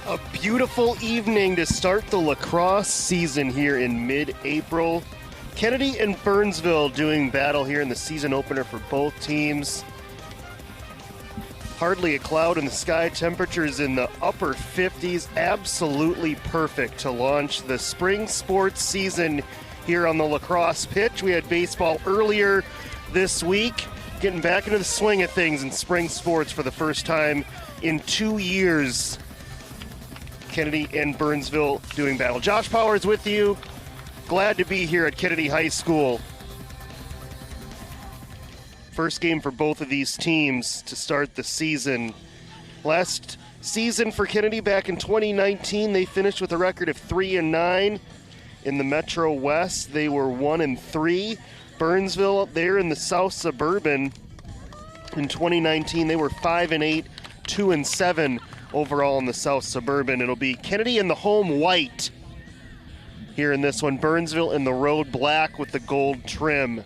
A beautiful evening to start the lacrosse season here in mid-April. Kennedy and Burnsville doing battle here in the season opener for both teams. Hardly a cloud in the sky. Temperatures in the upper 50s. Absolutely perfect to launch the spring sports season here on the lacrosse pitch. We had baseball earlier this week. Getting back into the swing of things in spring sports for the first time in 2 years. Kennedy and Burnsville doing battle. Josh Powers with you. Glad to be here at Kennedy High School. First game for both of these teams to start the season. Last season for Kennedy back in 2019, they finished with a record of 3-9. In the Metro West, they were 1-3. Burnsville, there in the South Suburban, in 2019, they were 5-8, 2-7 overall in the South Suburban. It'll be Kennedy in the home white here in this one. Burnsville in the road black with the gold trim.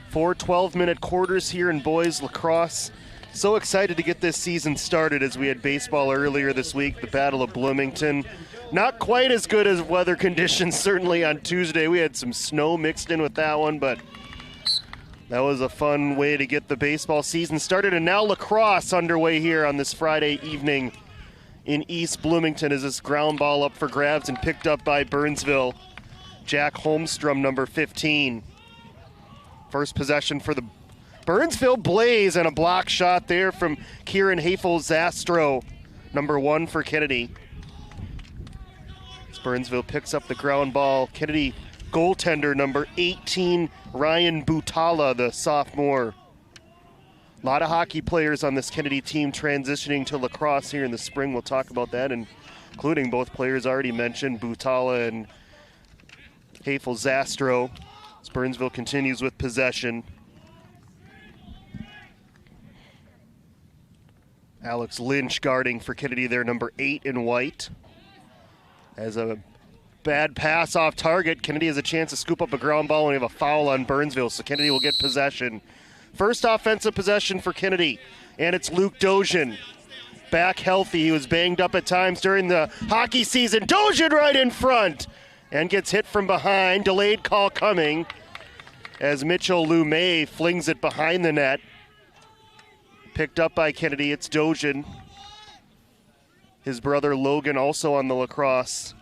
4 12-minute quarters here in boys lacrosse. So excited to get this season started as we had baseball earlier this week, the Battle of Bloomington. Not quite as good as weather conditions, certainly on Tuesday. We had some snow mixed in with that one, but that was a fun way to get the baseball season started. And now lacrosse underway here on this Friday evening in East Bloomington as this ground ball up for grabs and picked up by Burnsville. Jack Holmstrom, number 15. First possession for the Burnsville Blaze, and a block shot there from Kieran Hafel-Zastro, number 1 for Kennedy. As Burnsville picks up the ground ball, Kennedy goaltender number 18, Ryan Butala, the sophomore. A lot of hockey players on this Kennedy team transitioning to lacrosse here in the spring. We'll talk about that, including both players already mentioned, Butala and Hafel-Zastro. As Burnsville continues with possession. Alex Lynch guarding for Kennedy there, number 8 in white. As a bad pass off target, Kennedy has a chance to scoop up a ground ball and we have a foul on Burnsville, so Kennedy will get possession. First offensive possession for Kennedy, and it's Luke Dojan. Back healthy, he was banged up at times during the hockey season. Dojan right in front, and gets hit from behind. Delayed call coming as Mitchell Lumay flings it behind the net. Picked up by Kennedy, it's Dojan. His brother Logan also on the lacrosse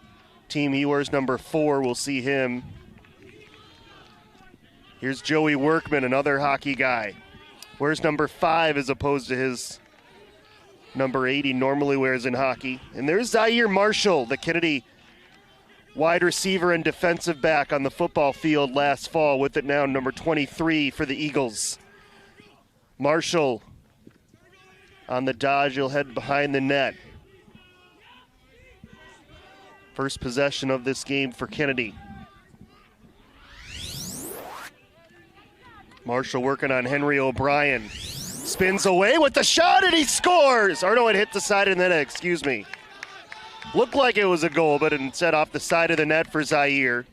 team. He wears number 4, we'll see him. Here's Joey Workman, another hockey guy. Wears number 5 as opposed to his number 8 he normally wears in hockey. And there's Zaire Marshall, the Kennedy wide receiver and defensive back on the football field last fall, with it now number 23 for the Eagles. Marshall on the dodge, he'll head behind the net. First possession of this game for Kennedy. Marshall working on Henry O'Brien. Spins away with the shot and he scores! Or no, it hit the side of the net, excuse me. Looked like it was a goal, but instead off the side of the net for Zaire.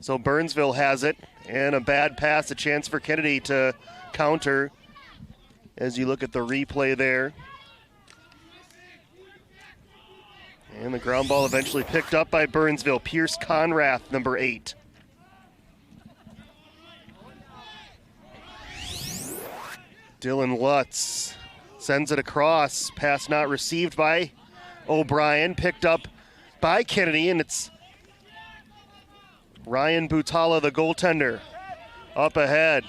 So Burnsville has it, and a bad pass, a chance for Kennedy to counter as you look at the replay there. And the ground ball eventually picked up by Burnsville. Pierce Conrath, number 8. Dylan Lutz sends it across. Pass not received by O'Brien. Picked up by Kennedy, and it's Ryan Butala, the goaltender, up ahead.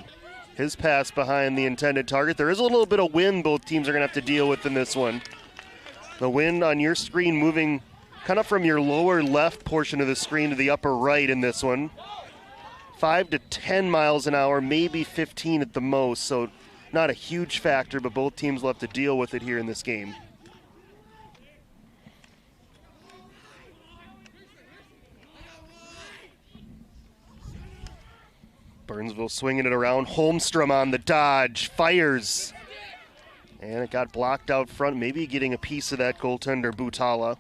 His pass behind the intended target. There is a little bit of wind both teams are going to have to deal with in this one. The wind on your screen moving kind of from your lower left portion of the screen to the upper right in this one. 5 to 10 miles an hour, maybe 15 at the most, so not a huge factor, but both teams will have to deal with it here in this game. Burnsville swinging it around. Holmstrom on the dodge, fires. And it got blocked out front, maybe getting a piece of that goaltender, Butala.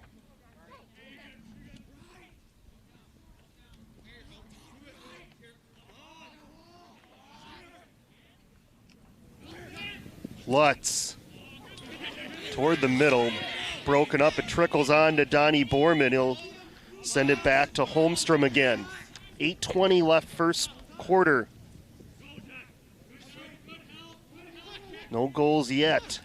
Lutz toward the middle. broken up. It trickles on to Donnie Borman. He'll send it back to Holmstrom again. 8:20 left first quarter. No goals yet.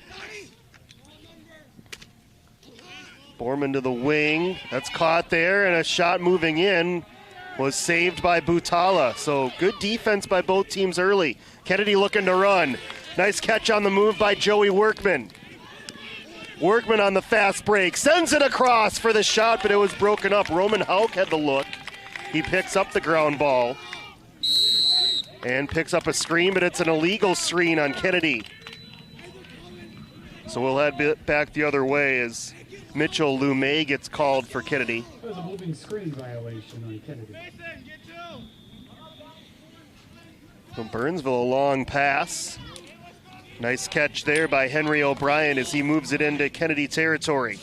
Borman to the wing. That's caught there, and a shot moving in was saved by Butala. So good defense by both teams early. Kennedy looking to run. Nice catch on the move by Joey Workman. Workman on the fast break. Sends it across for the shot, but it was broken up. Roman Hauk had the look. He picks up the ground ball and picks up a screen, but it's an illegal screen on Kennedy. So we'll head back the other way as Mitchell Lumet gets called for Kennedy. That was a moving screen violation on Kennedy. So Burnsville, a long pass. Nice catch there by Henry O'Brien as he moves it into Kennedy territory.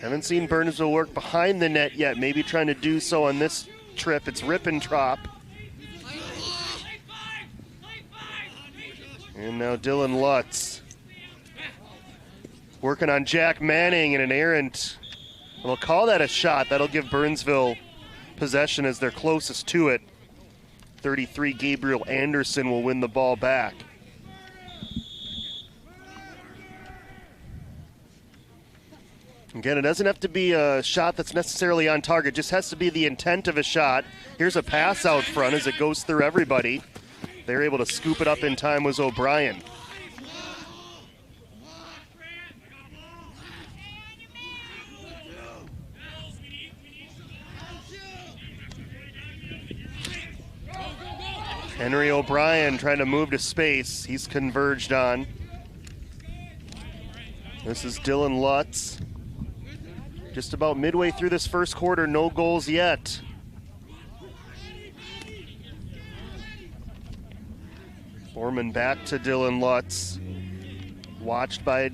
Haven't seen Burnsville work behind the net yet. Maybe trying to do so on this trip. It's rip and drop. And now Dylan Lutz working on Jack Manning and an errant. We'll call that a shot. That'll give Burnsville possession as they're closest to it. 33, Gabriel Anderson will win the ball back. Again, it doesn't have to be a shot that's necessarily on target. It just has to be the intent of a shot. Here's a pass out front as it goes through everybody. They're able to scoop it up in time was O'Brien. Henry O'Brien trying to move to space. He's converged on. This is Dylan Lutz. Just about midway through this first quarter, no goals yet. Borman back to Dylan Lutz. Watched by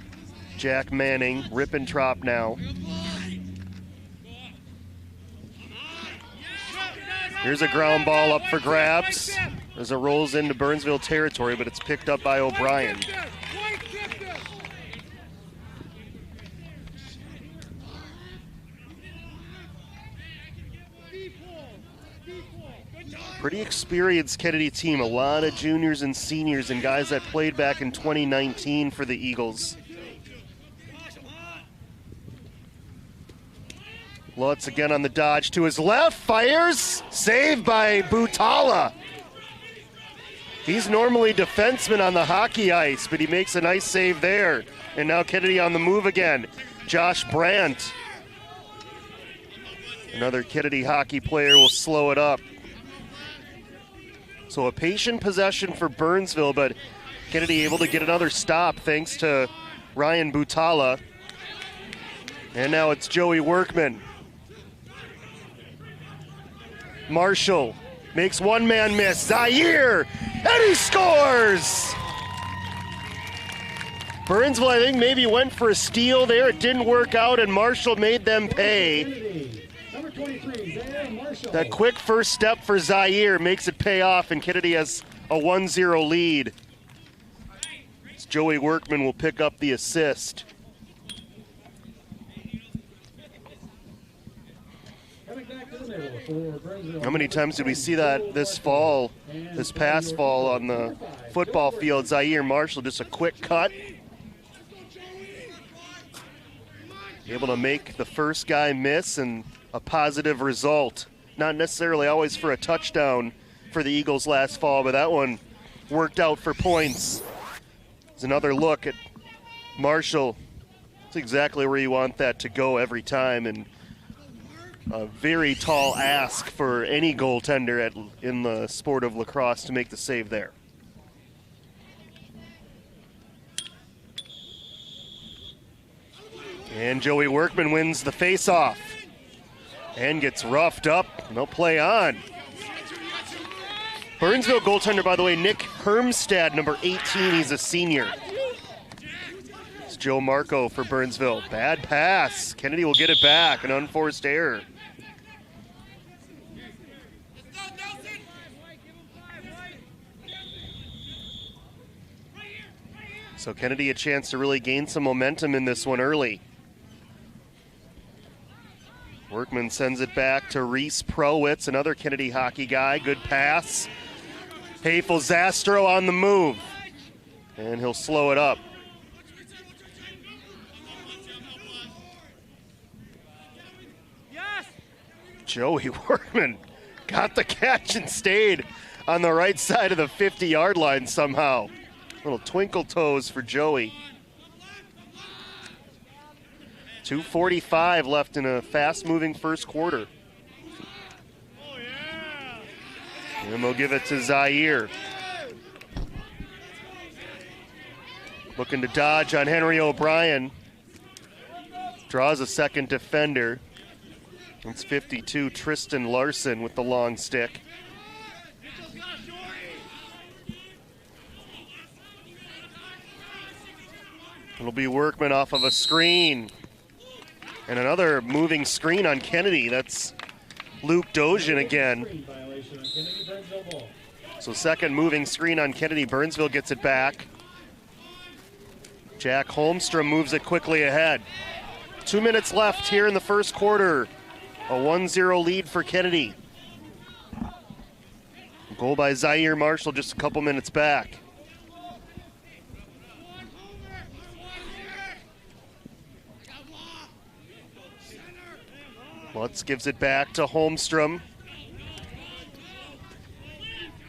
Jack Manning. Rip and drop now. Here's a ground ball up for grabs as it rolls into Burnsville territory, but it's picked up by O'Brien. Pretty experienced Kennedy team. A lot of juniors and seniors and guys that played back in 2019 for the Eagles. Lutz again on the dodge to his left, fires, saved by Butala. He's normally defenseman on the hockey ice, but he makes a nice save there. And now Kennedy on the move again. Josh Brandt. Another Kennedy hockey player will slow it up. So a patient possession for Burnsville, but Kennedy able to get another stop thanks to Ryan Butala. And now it's Joey Workman. Marshall makes one man miss. Zaire, and he scores! Burnsville, I think, maybe went for a steal there. It didn't work out, and Marshall made them pay. Number 23, Zaire Marshall. That quick first step for Zaire makes it pay off, and Kennedy has a 1-0 lead. Joey Workman will pick up the assist. How many times did we see that this fall, this past fall on the football field? Zaire Marshall, just a quick cut. Able to make the first guy miss and a positive result. Not necessarily always for a touchdown for the Eagles last fall, but that one worked out for points. There's another look at Marshall. It's exactly where you want that to go every time, and a very tall ask for any goaltender in the sport of lacrosse to make the save there. And Joey Workman wins the face-off and gets roughed up. No play on. Burnsville goaltender, by the way, Nick Hermstad, number 18. He's a senior. It's Joe Marco for Burnsville. Bad pass. Kennedy will get it back. An unforced error. So Kennedy a chance to really gain some momentum in this one early. Workman sends it back to Reese Prowitz, another Kennedy hockey guy. Good pass. Hayfel Zastro on the move. And he'll slow it up. Joey Workman got the catch and stayed on the right side of the 50-yard line somehow. Little twinkle toes for Joey. 2:45 left in a fast-moving first quarter. And they'll give it to Zaire. Looking to dodge on Henry O'Brien. Draws a second defender. It's 52, Tristan Larson with the long stick. It'll be Workman off of a screen. And another moving screen on Kennedy. That's Luke Dozian again. So second moving screen on Kennedy. Burnsville gets it back. Jack Holmstrom moves it quickly ahead. 2 minutes left here in the first quarter. A 1-0 lead for Kennedy. Goal by Zaire Marshall just a couple minutes back. Lutz gives it back to Holmstrom.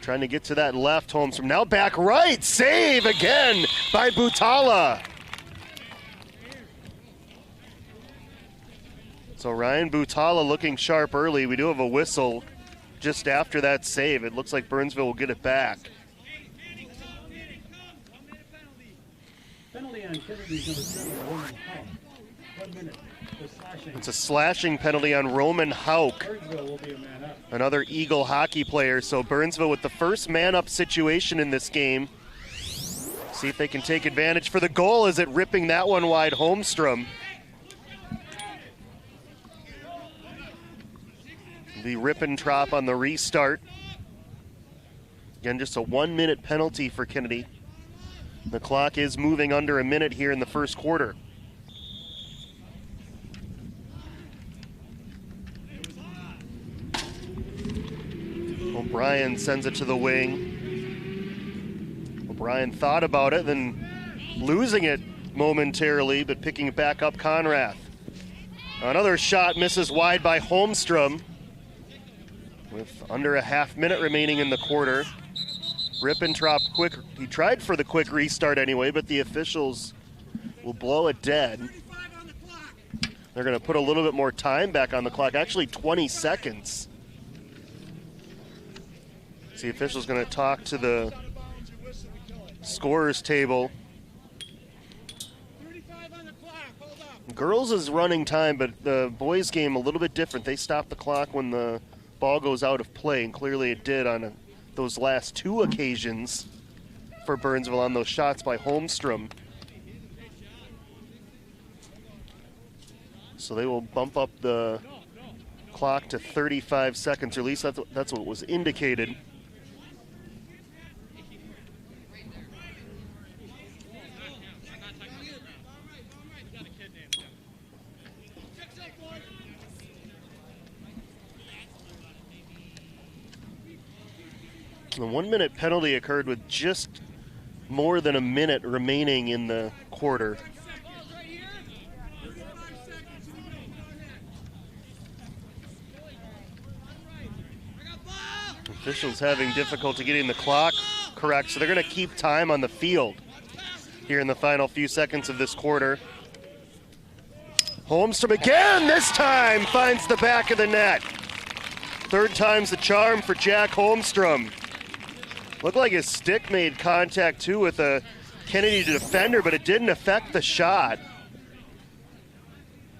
Trying to get to that left, Holmstrom. Now back right, save again by Butala. So Ryan Butala looking sharp early. We do have a whistle just after that save. It looks like Burnsville will get it back. Penalty on Kennedy's number 7, Roman Hauk. 1 minute for slashing. It's a slashing penalty on Roman Hauk, Burnsville will be a man up. another Eagle hockey player. So Burnsville with the first man-up situation in this game. See if they can take advantage for the goal. Is it ripping that one wide, Holmstrom? The rip and drop on the restart. Again, just a 1 minute penalty for Kennedy. The clock is moving under a minute here in the first quarter. O'Brien sends it to the wing. O'Brien thought about it, then losing it momentarily, but picking it back up, Conrath. Another shot misses wide by Holmstrom. With under a half minute remaining in the quarter. Rippentrop quick, he tried for the quick restart anyway, but the officials will blow it dead. They're gonna put a little bit more time back on the clock, actually 20 seconds. So the official's gonna talk to the scorer's table. Girls is running time, but the boys game a little bit different. They stop the clock when the ball goes out of play, and clearly it did on those last two occasions for Burnsville on those shots by Holmstrom. So they will bump up the clock to 35 seconds, or at least that's what was indicated. The 1 minute penalty occurred with just more than a minute remaining in the quarter. Officials having difficulty getting the clock correct, so they're going to keep time on the field here in the final few seconds of this quarter. Holmstrom again, this time finds the back of the net. Third time's the charm for Jack Holmstrom. Looked like his stick made contact too with a Kennedy defender, but it didn't affect the shot.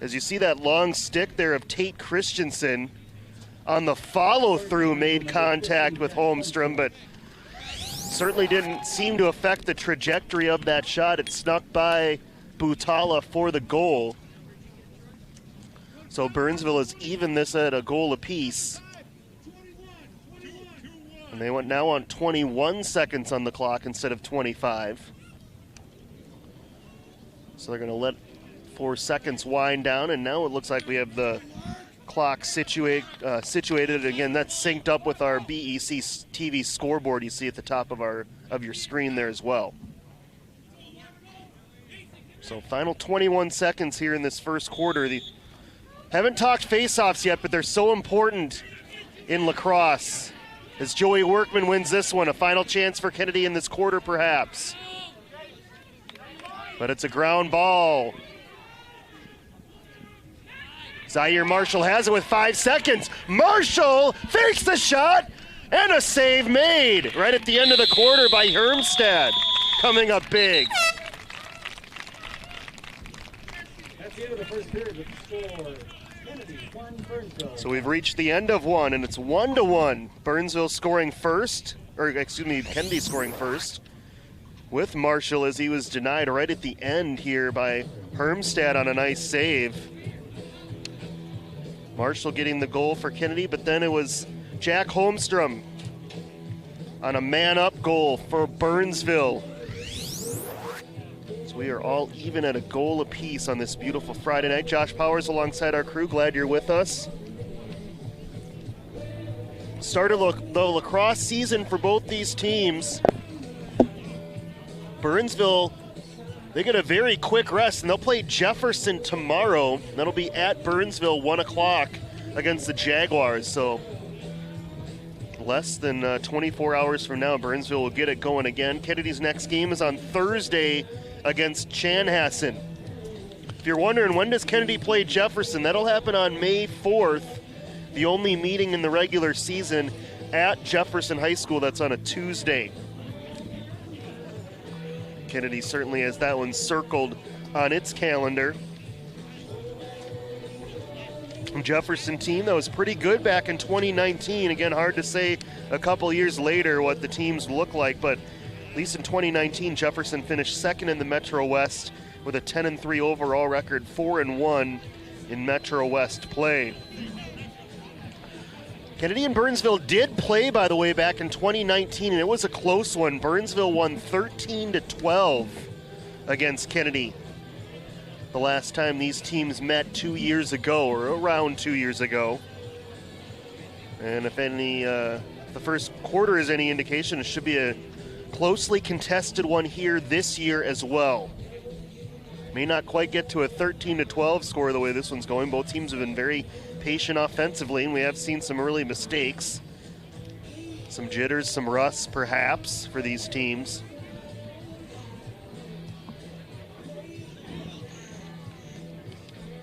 As you see that long stick there of Tate Christensen on the follow-through made contact with Holmstrom, but certainly didn't seem to affect the trajectory of that shot. It snuck by Butala for the goal. So Burnsville has evened this at a goal apiece. And they went now on 21 seconds on the clock instead of 25. So they're going to let 4 seconds wind down, and now it looks like we have the clock situated. Again, that's synced up with our BEC-TV scoreboard you see at the top of your screen there as well. So final 21 seconds here in this first quarter. Haven't talked face-offs yet, but they're so important in lacrosse. As Joey Workman wins this one, a final chance for Kennedy in this quarter perhaps. But it's a ground ball. Zaire Marshall has it with 5 seconds. Marshall fakes the shot, and a save made right at the end of the quarter by Hermstad, coming up big. That's the end of the first period with the score. Kennedy 1, Burnsville. So we've reached the end of one, and it's 1-1. Burnsville scoring first, or excuse me, Kennedy scoring first, with Marshall as he was denied right at the end here by Hermstad on a nice save. Marshall getting the goal for Kennedy, but then it was Jack Holmstrom on a man-up goal for Burnsville. So we are all even at a goal apiece on this beautiful Friday night. Josh Powers alongside our crew, glad you're with us. Started the lacrosse season for both these teams. Burnsville, they get a very quick rest, and they'll play Jefferson tomorrow. That'll be at Burnsville, 1 o'clock against the Jaguars. So less than 24 hours from now, Burnsville will get it going again. Kennedy's next game is on Thursday against Chanhassen. If you're wondering, when does Kennedy play Jefferson? That'll happen on May 4th, the only meeting in the regular season at Jefferson High School. That's on a Tuesday. Kennedy certainly has that one circled on its calendar. Jefferson team that was pretty good back in 2019. Again, hard to say a couple years later what the teams look like, but at least in 2019, Jefferson finished second in the Metro West with a 10-3 overall record, 4-1 in Metro West play. Kennedy and Burnsville did play, by the way, back in 2019, and it was a close one. Burnsville won 13-12 against Kennedy the last time these teams met 2 years ago, or around 2 years ago. And if the first quarter is any indication, it should be a closely contested one here this year as well. May not quite get to a 13-12 score the way this one's going. Both teams have been very patient offensively, and we have seen some early mistakes. Some jitters, some rusts perhaps for these teams.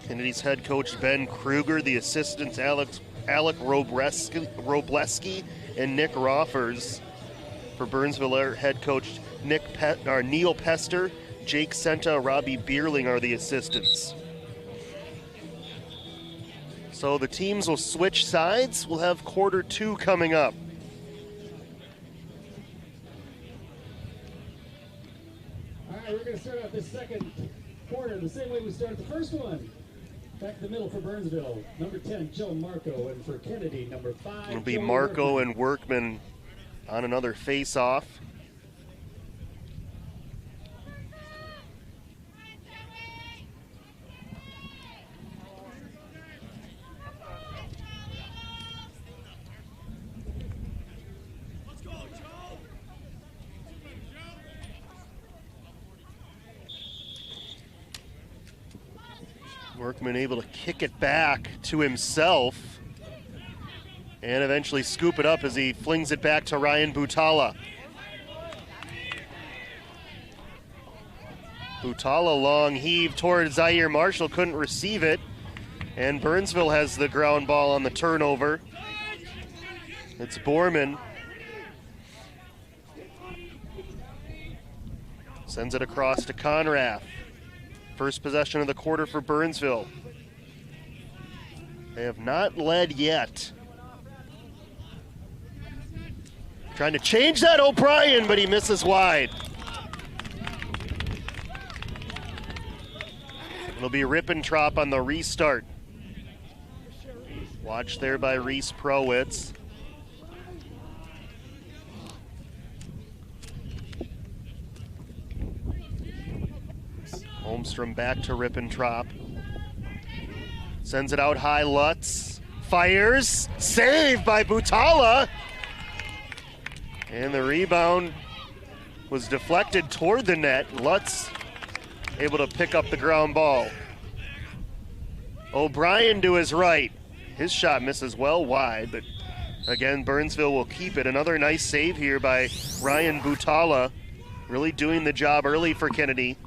Kennedy's head coach Ben Kruger, the assistants Alec Robleski and Nick Roffers. For Burnsville, our head coach Neil Pester, Jake Senta, Robbie Bierling are the assistants. So the teams will switch sides. We'll have quarter 2 coming up. All right, we're going to start out this second quarter the same way we started the first one. Back to the middle for Burnsville, number 10, Joe Marco, and for Kennedy, number 5, It'll be Marco and Workman on another face-off. Workman able to kick it back to himself and eventually scoop it up as he flings it back to Ryan Butala. Butala long heave towards Zaire Marshall, couldn't receive it, and Burnsville has the ground ball on the turnover. It's Borman. Sends it across to Conrath. First possession of the quarter for Burnsville. They have not led yet. Trying to change that, O'Brien, but he misses wide. It'll be Rippentrop on the restart. Watch there by Reese Prowitz. Holmstrom back to Rippentrop. Sends it out high, Lutz. Fires. Saved by Butala. And the rebound was deflected toward the net. Lutz able to pick up the ground ball. O'Brien to his right. His shot misses well wide, but again, Burnsville will keep it. Another nice save here by Ryan Butala. Really doing the job early for Kennedy.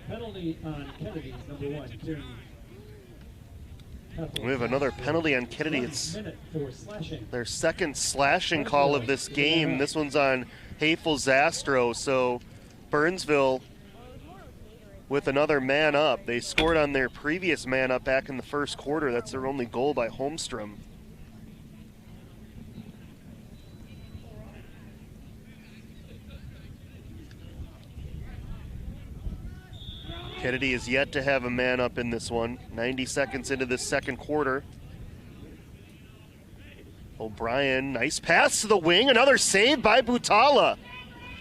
Penalty on Kennedy, number 1, Kieran. We have another penalty on Kennedy. It's their second slashing call of this game. This one's on Hafel Zastro. So Burnsville with another man up. They scored on their previous man up back in the first quarter. That's their only goal by Holmstrom. Kennedy is yet to have a man up in this one. 90 seconds into this second quarter. O'Brien, nice pass to the wing. Another save by Butala.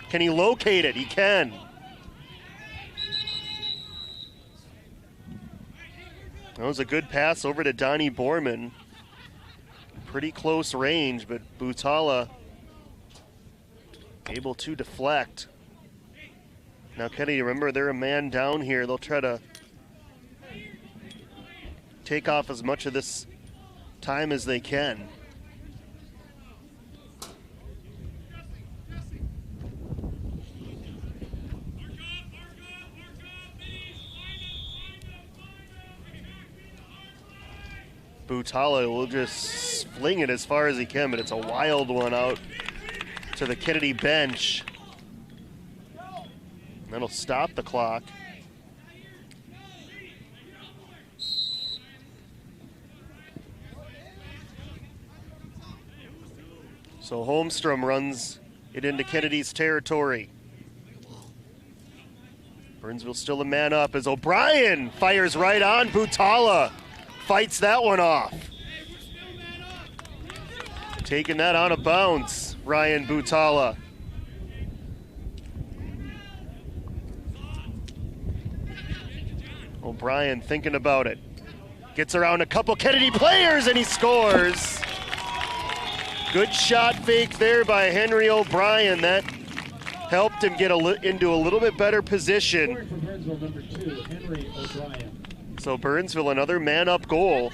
Can he locate it? He can. That was a good pass over to Donnie Borman. Pretty close range, but Butala able to deflect. Now, Kennedy, remember, they're a man down here. They'll try to take off as much of this time as they can. Butala will just fling it as far as he can, but it's a wild one out to the Kennedy bench. That'll stop the clock. So Holmstrom runs it into Kennedy's territory. Burnsville still a man up as O'Brien fires right on Butala. Fights that one off. Taking that out of bounds, Ryan Butala. O'Brien thinking about it. Gets around a couple Kennedy players and he scores. Good shot fake there by Henry O'Brien. That helped him get into a little bit better position. For Burnsville, number 2, Henry O'Brien. So Burnsville, another man-up goal.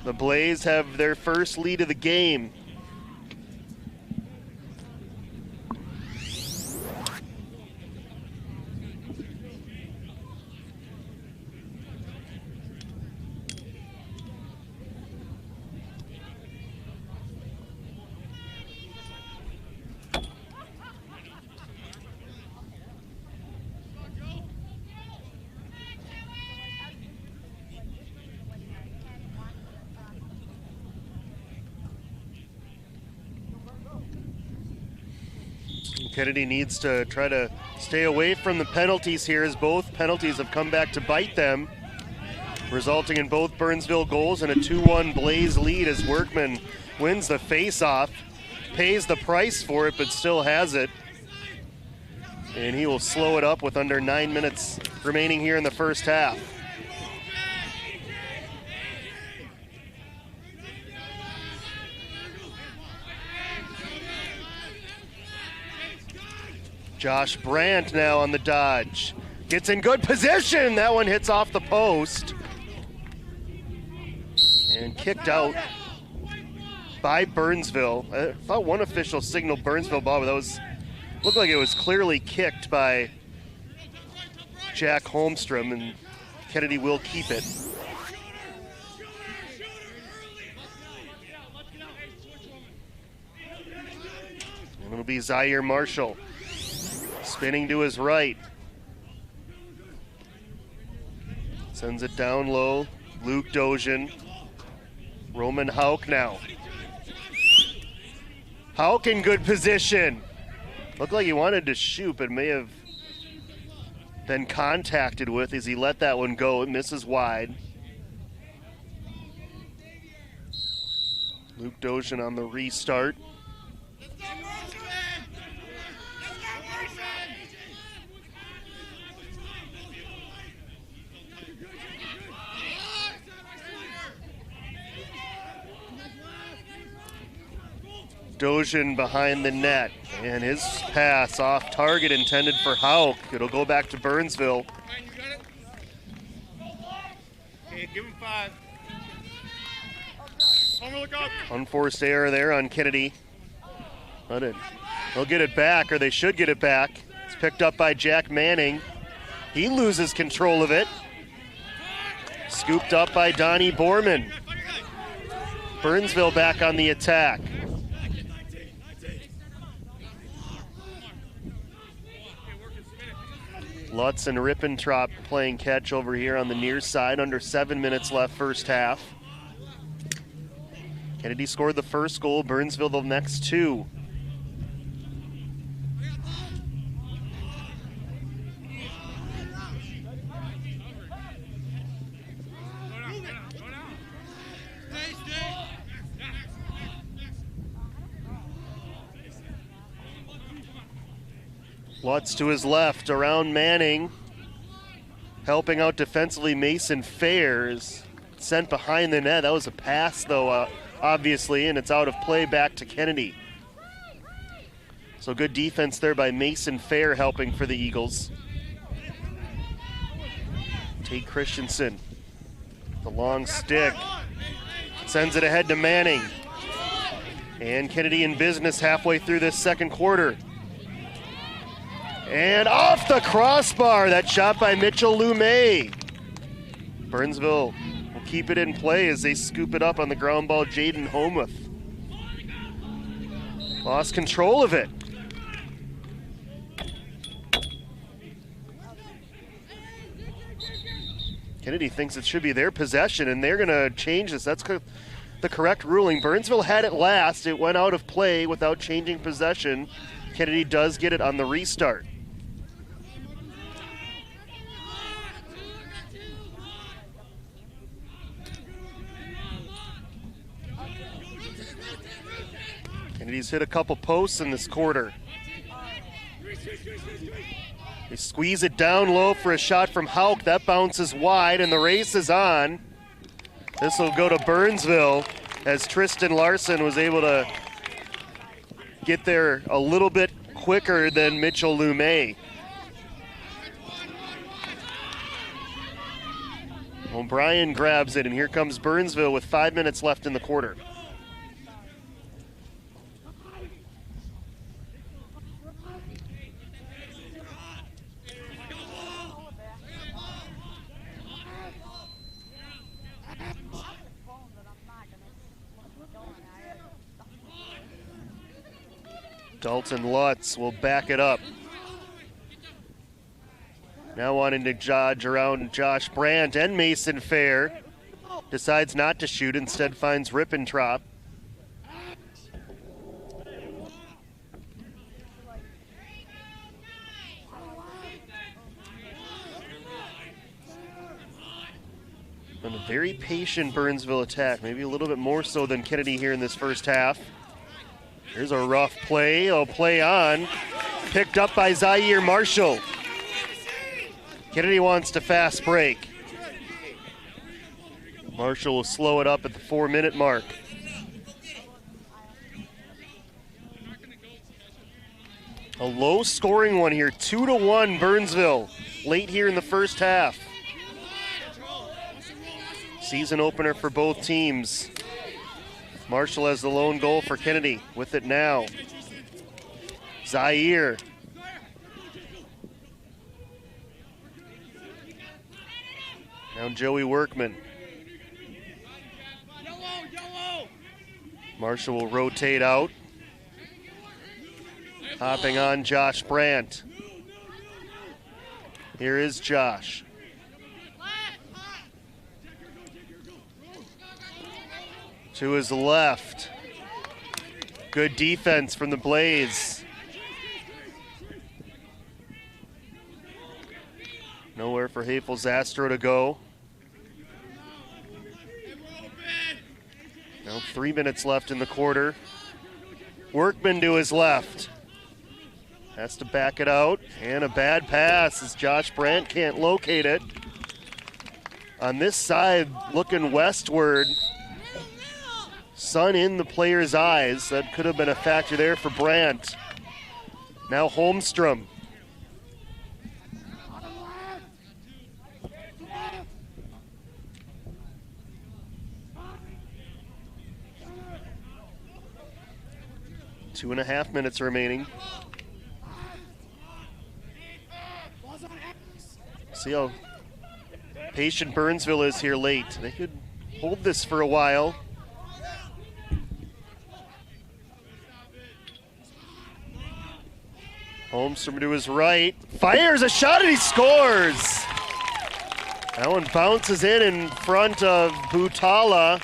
The Blaze have their first lead of the game. Kennedy needs to try to stay away from the penalties here, as both penalties have come back to bite them, resulting in both Burnsville goals and a 2-1 Blaze lead as Workman wins the face-off, pays the price for it, but still has it. And he will slow it up with under 9 minutes remaining here in the first half. Josh Brandt now on the dodge. Gets in good position. That one hits off the post. And kicked out by Burnsville. I thought one official signaled Burnsville ball, but that was looked like it was clearly kicked by Jack Holmstrom, and Kennedy will keep it. And it'll be Zaire Marshall. Spinning to his right. Sends it down low. Luke Dojan. Roman Hauk now. Hauk in good position. Looked like he wanted to shoot, but may have been contacted with as he let that one go. It misses wide. Luke Doshin on the restart. Doshin behind the net, and his pass off target intended for Hauk. It'll go back to Burnsville. Okay, give him 5. Unforced error there on Kennedy. But they'll get it back, or they should get it back. It's picked up by Jack Manning. He loses control of it. Scooped up by Donnie Borman. Burnsville back on the attack. Lutz and Rippentrop playing catch over here on the near side. Under 7 minutes left first half. Kennedy scored the first goal, Burnsville the next 2. Lutz to his left, around Manning. Helping out defensively, Mason Fairs. Sent behind the net. That was a pass, though, obviously, and it's out of play back to Kennedy. So good defense there by Mason Fair, helping for the Eagles. Tate Christensen, the long stick. Sends it ahead to Manning. And Kennedy in business halfway through this second quarter. And off the crossbar, that shot by Mitchell Lumay. Burnsville will keep it in play as they scoop it up on the ground ball. Jaden Homuth lost control of it. Kennedy thinks it should be their possession, and they're going to change this. That's the correct ruling. Burnsville had it last. It went out of play without changing possession. Kennedy does get it on the restart. Kennedy's hit a couple posts in this quarter. They squeeze it down low for a shot from Hauk. That bounces wide, and the race is on. This will go to Burnsville as Tristan Larson was able to get there a little bit quicker than Mitchell Lumay. O'Brien grabs it, and here comes Burnsville with 5 minutes left in the quarter. Dalton Lutz will back it up. Now wanting to dodge around Josh Brandt and Mason Fair. Decides not to shoot, instead finds Rippentrop. And a very patient Burnsville attack, maybe a little bit more so than Kennedy here in this first half. Here's a rough play. They'll play on. Picked up by Zaire Marshall. Kennedy wants to fast break. Marshall will slow it up at the 4-minute mark. A low-scoring one here, 2-1 Burnsville, late here in the first half. Season opener for both teams. Marshall has the lone goal for Kennedy. With it now, Zaire. Now Joey Workman. Marshall will rotate out. Hopping on Josh Brandt. Here is Josh. To his left. Good defense from the Blaze. Nowhere for Hafel Zastro to go. Now 3 minutes left in the quarter. Workman to his left. Has to back it out, and a bad pass as Josh Brandt can't locate it. On this side, looking westward, sun in the player's eyes. That could have been a factor there for Brandt. Now Holmstrom. Two and a half minutes remaining. See how patient Burnsville is here late. They could hold this for a while. Holmstrom to his right. Fires a shot and he scores! That one bounces in front of Butala.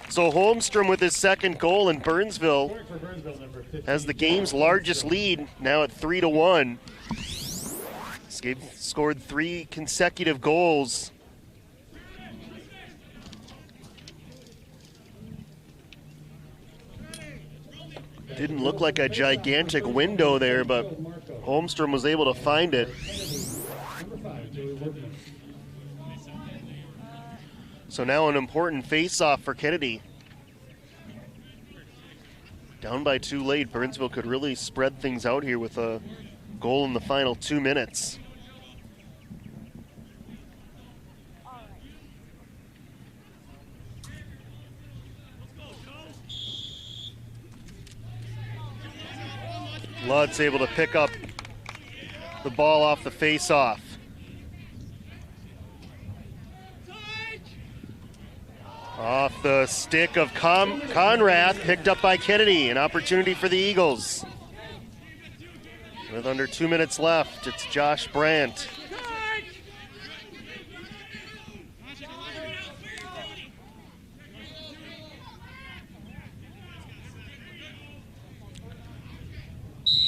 So Holmstrom with his second goal, and Burnsville has the game's largest lead now at 3-1. They've scored 3 consecutive goals. Didn't look like a gigantic window there, but Holmstrom was able to find it. So now an important face-off for Kennedy. Down by 2 late, Burnsville could really spread things out here with a goal in the final 2 minutes. Ludd's able to pick up the ball off the face-off. Off the stick of Conrath, picked up by Kennedy. An opportunity for the Eagles. With under 2 minutes left, it's Josh Brandt.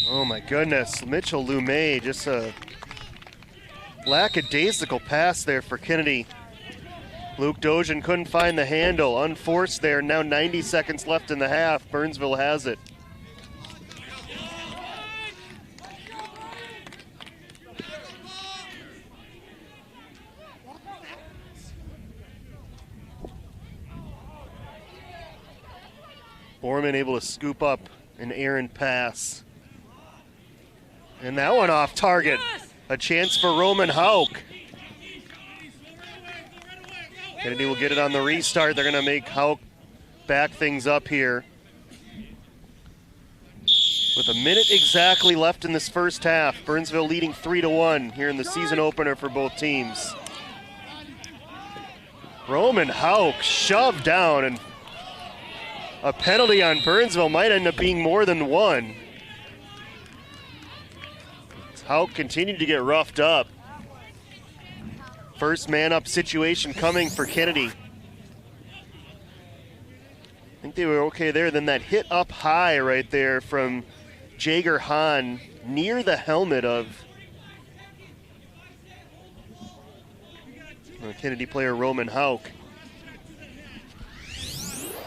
Oh my goodness, Mitchell Lumet, just a lackadaisical pass there for Kennedy. Luke Dojan couldn't find the handle, unforced there, now 90 seconds left in the half. Burnsville has it. Borman able to scoop up an errant pass. And that one off target. A chance for Roman Hauk. Kennedy will get it on the restart. They're going to make Hauk back things up here. With a minute exactly left in this first half, Burnsville leading 3-1 here in the season opener for both teams. Roman Hauk shoved down, and a penalty on Burnsville might end up being more than one. Hauk continued to get roughed up. First man up situation coming for Kennedy. I think they were okay there. Then that hit up high right there from Jager Hahn near the helmet of Kennedy player Roman Hauk.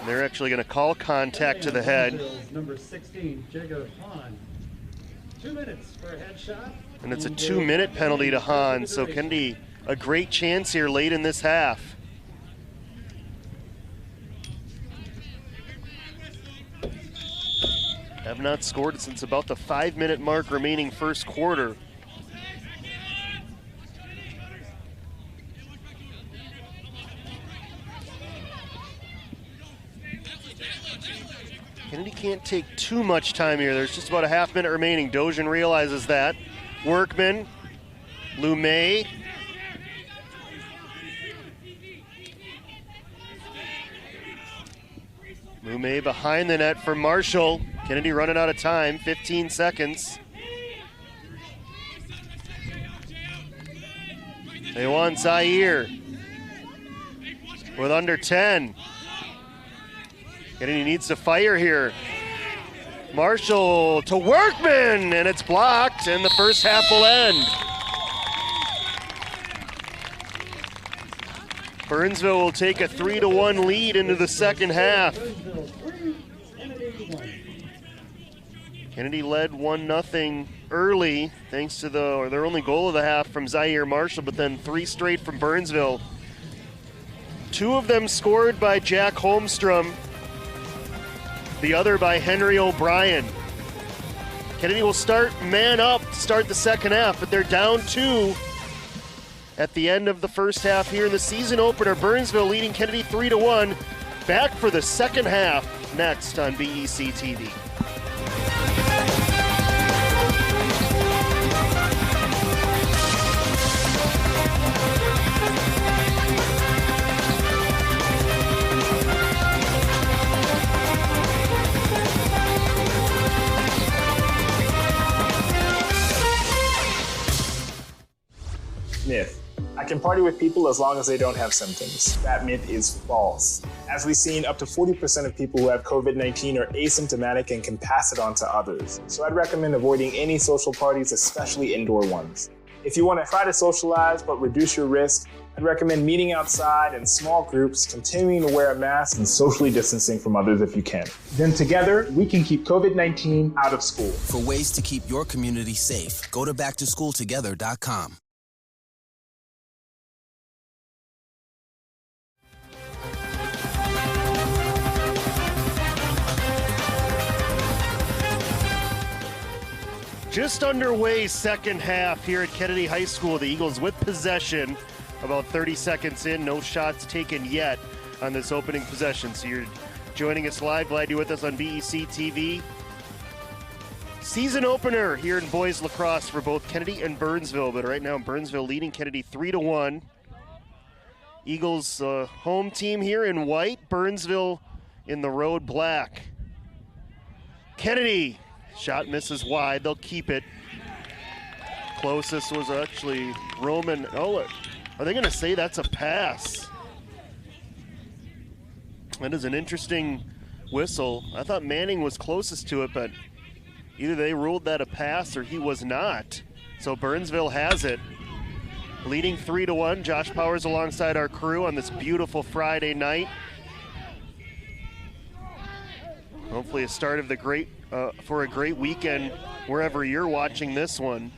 They're actually going to call contact to the head. Number 16, Jager Hahn. 2 minutes for a headshot. And it's a 2-minute penalty to Hahn, so Kennedy a great chance here late in this half. Have not scored since about the 5-minute mark remaining first quarter. Kennedy can't take too much time here. There's just about a half-minute remaining. Dojan realizes that. Workman, Lumet. Lumet behind the net for Marshall. Kennedy running out of time, 15 seconds. They want Zaire with under 10. Kennedy needs to fire here. Marshall to Workman, and it's blocked, and the first half will end. Burnsville will take a 3-1 lead into the second half. Burnsville 3, Kennedy 1. Kennedy led 1-0 early thanks to their only goal of the half from Zaire Marshall, but then 3 straight from Burnsville. 2 of them scored by Jack Holmstrom, the other by Henry O'Brien. Kennedy will start man up to start the second half, but they're down 2 at the end of the first half here in the season opener. Burnsville leading Kennedy 3-1. Back for the second half next on BEC-TV. Myth. I can party with people as long as they don't have symptoms. That myth is false. As we've seen, up to 40% of people who have COVID-19 are asymptomatic and can pass it on to others. So I'd recommend avoiding any social parties, especially indoor ones. If you want to try to socialize but reduce your risk, I'd recommend meeting outside in small groups, continuing to wear a mask, and socially distancing from others if you can. Then together, we can keep COVID-19 out of school. For ways to keep your community safe, go to backtoschooltogether.com. Just underway, second half here at Kennedy High School. The Eagles with possession, about 30 seconds in. No shots taken yet on this opening possession. So you're joining us live. Glad you're with us on BEC-TV. Season opener here in boys lacrosse for both Kennedy and Burnsville. But right now, Burnsville leading Kennedy 3-1. Eagles home team here in white. Burnsville in the road black. Kennedy. Shot misses wide. They'll keep it. Closest was actually Roman. Oh, are they going to say that's a pass? That is an interesting whistle. I thought Manning was closest to it, but either they ruled that a pass or he was not. So Burnsville has it. Leading 3-1. Josh Powers alongside our crew on this beautiful Friday night. Hopefully a start of the for a great weekend wherever you're watching this one.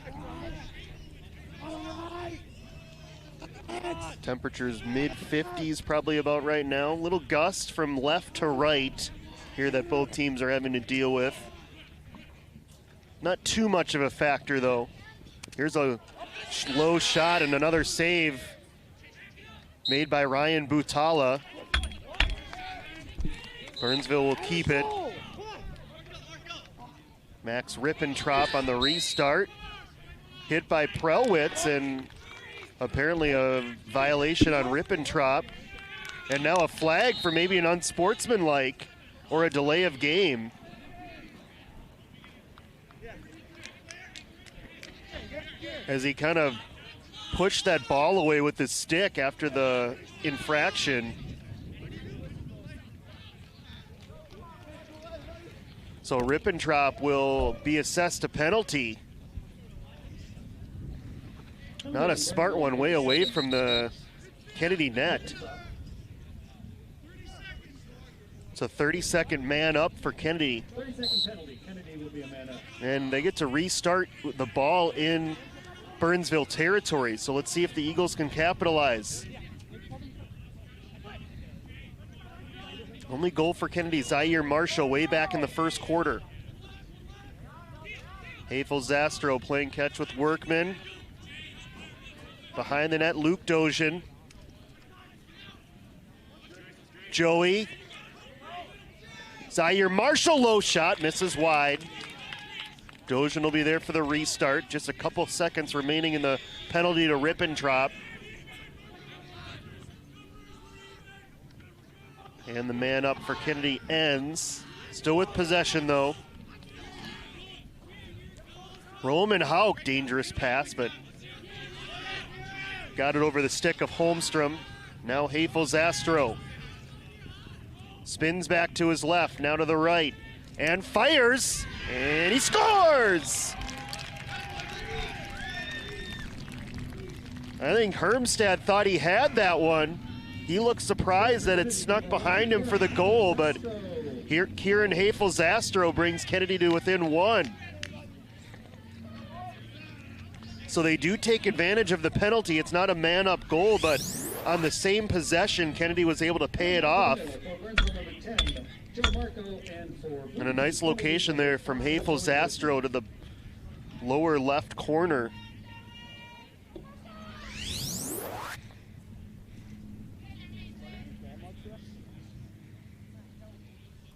Temperatures mid-50s probably about right now. Little gust from left to right here that both teams are having to deal with. Not too much of a factor though. Here's a low shot and another save made by Ryan Butala. Burnsville will keep it. Max Rippentrop on the restart. Hit by Prelwitz, and apparently a violation on Rippentrop. And now a flag for maybe an unsportsmanlike or a delay of game. As he kind of pushed that ball away with his stick after the infraction. So Rippentrop will be assessed a penalty. Not a smart one, way away from the Kennedy net. It's a 30-second man up for Kennedy. 30-second penalty. Kennedy will be a man up. And they get to restart the ball in Burnsville territory. So let's see if the Eagles can capitalize. Only goal for Kennedy, Zaire Marshall, way back in the first quarter. Havel Zastro playing catch with Workman. Behind the net, Luke Dozian. Joey. Zaire Marshall, low shot, misses wide. Dozian will be there for the restart. Just a couple seconds remaining in the penalty to Rippentrop. And the man up for Kennedy ends. Still with possession though. Roman Hauk, dangerous pass, but got it over the stick of Holmstrom. Now Havel Zastro. Spins back to his left, now to the right, and fires, and he scores! I think Hermstad thought he had that one. he looks surprised that it snuck behind him for the goal, but here Kieran Hafel-Zastro brings Kennedy to within 1. So they do take advantage of the penalty. It's not a man-up goal, but on the same possession, Kennedy was able to pay it off. And a nice location there from Hafel-Zastro to the lower left corner.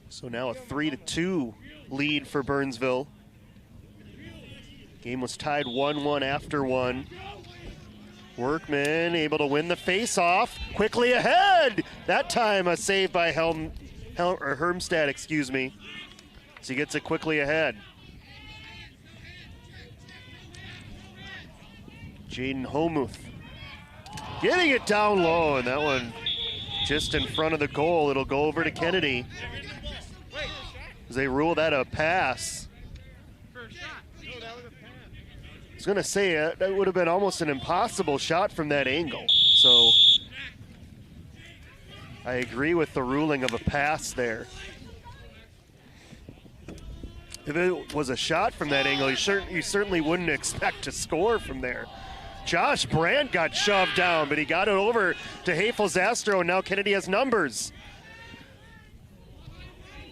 So now a 3-2 lead for Burnsville. Game was tied 1-1 after 1. Workman able to win the face-off. Quickly ahead! That time a save by Hermstad, excuse me. So he gets it quickly ahead. Jaden Homuth getting it down low, and that one just in front of the goal. It'll go over to Kennedy. As they rule that a pass. I was going to say that would have been almost an impossible shot from that angle. So I agree with the ruling of a pass there. If it was a shot from that angle, you certainly wouldn't expect to score from there. Josh Brandt got shoved down, but he got it over to Hafel-Zastro, and now Kennedy has numbers.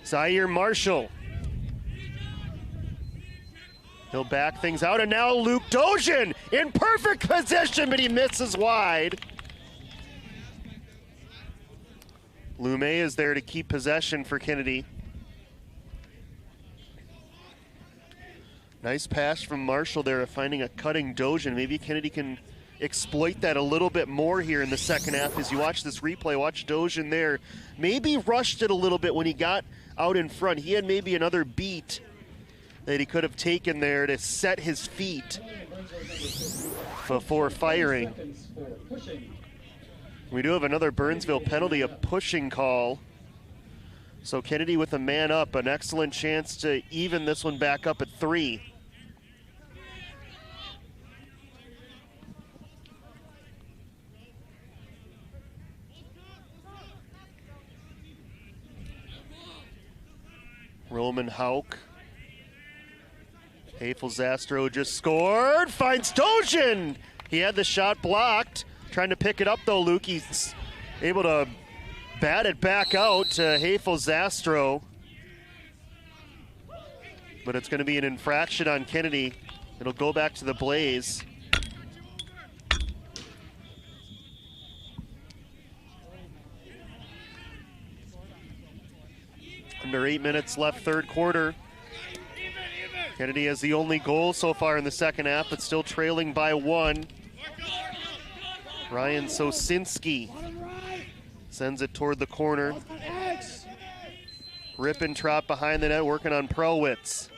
Zaire Marshall. He'll back things out, and now Luke Dojan in perfect position, but he misses wide. Lume is there to keep possession for Kennedy. Nice pass from Marshall there, finding a cutting Dojan. Maybe Kennedy can exploit that a little bit more here in the second half. As you watch this replay, watch Dojan there. Maybe rushed it a little bit when he got out in front. He had maybe another beat that he could have taken there to set his feet before firing. We do have another Burnsville penalty, a pushing call. So Kennedy with a man up, an excellent chance to even this one back up at 3. Roman Hauk. Hafel-Zastro just scored, finds Dojan. He had the shot blocked. Trying to pick it up though, Luke. He's able to bat it back out to Hafel-Zastro. But it's going to be an infraction on Kennedy. It'll go back to the Blaze. Under 8 minutes left, third quarter. Kennedy has the only goal so far in the second half, but still trailing by 1. Ryan Sosinski sends it toward the corner. Rippentrop behind the net, working on Prowitz.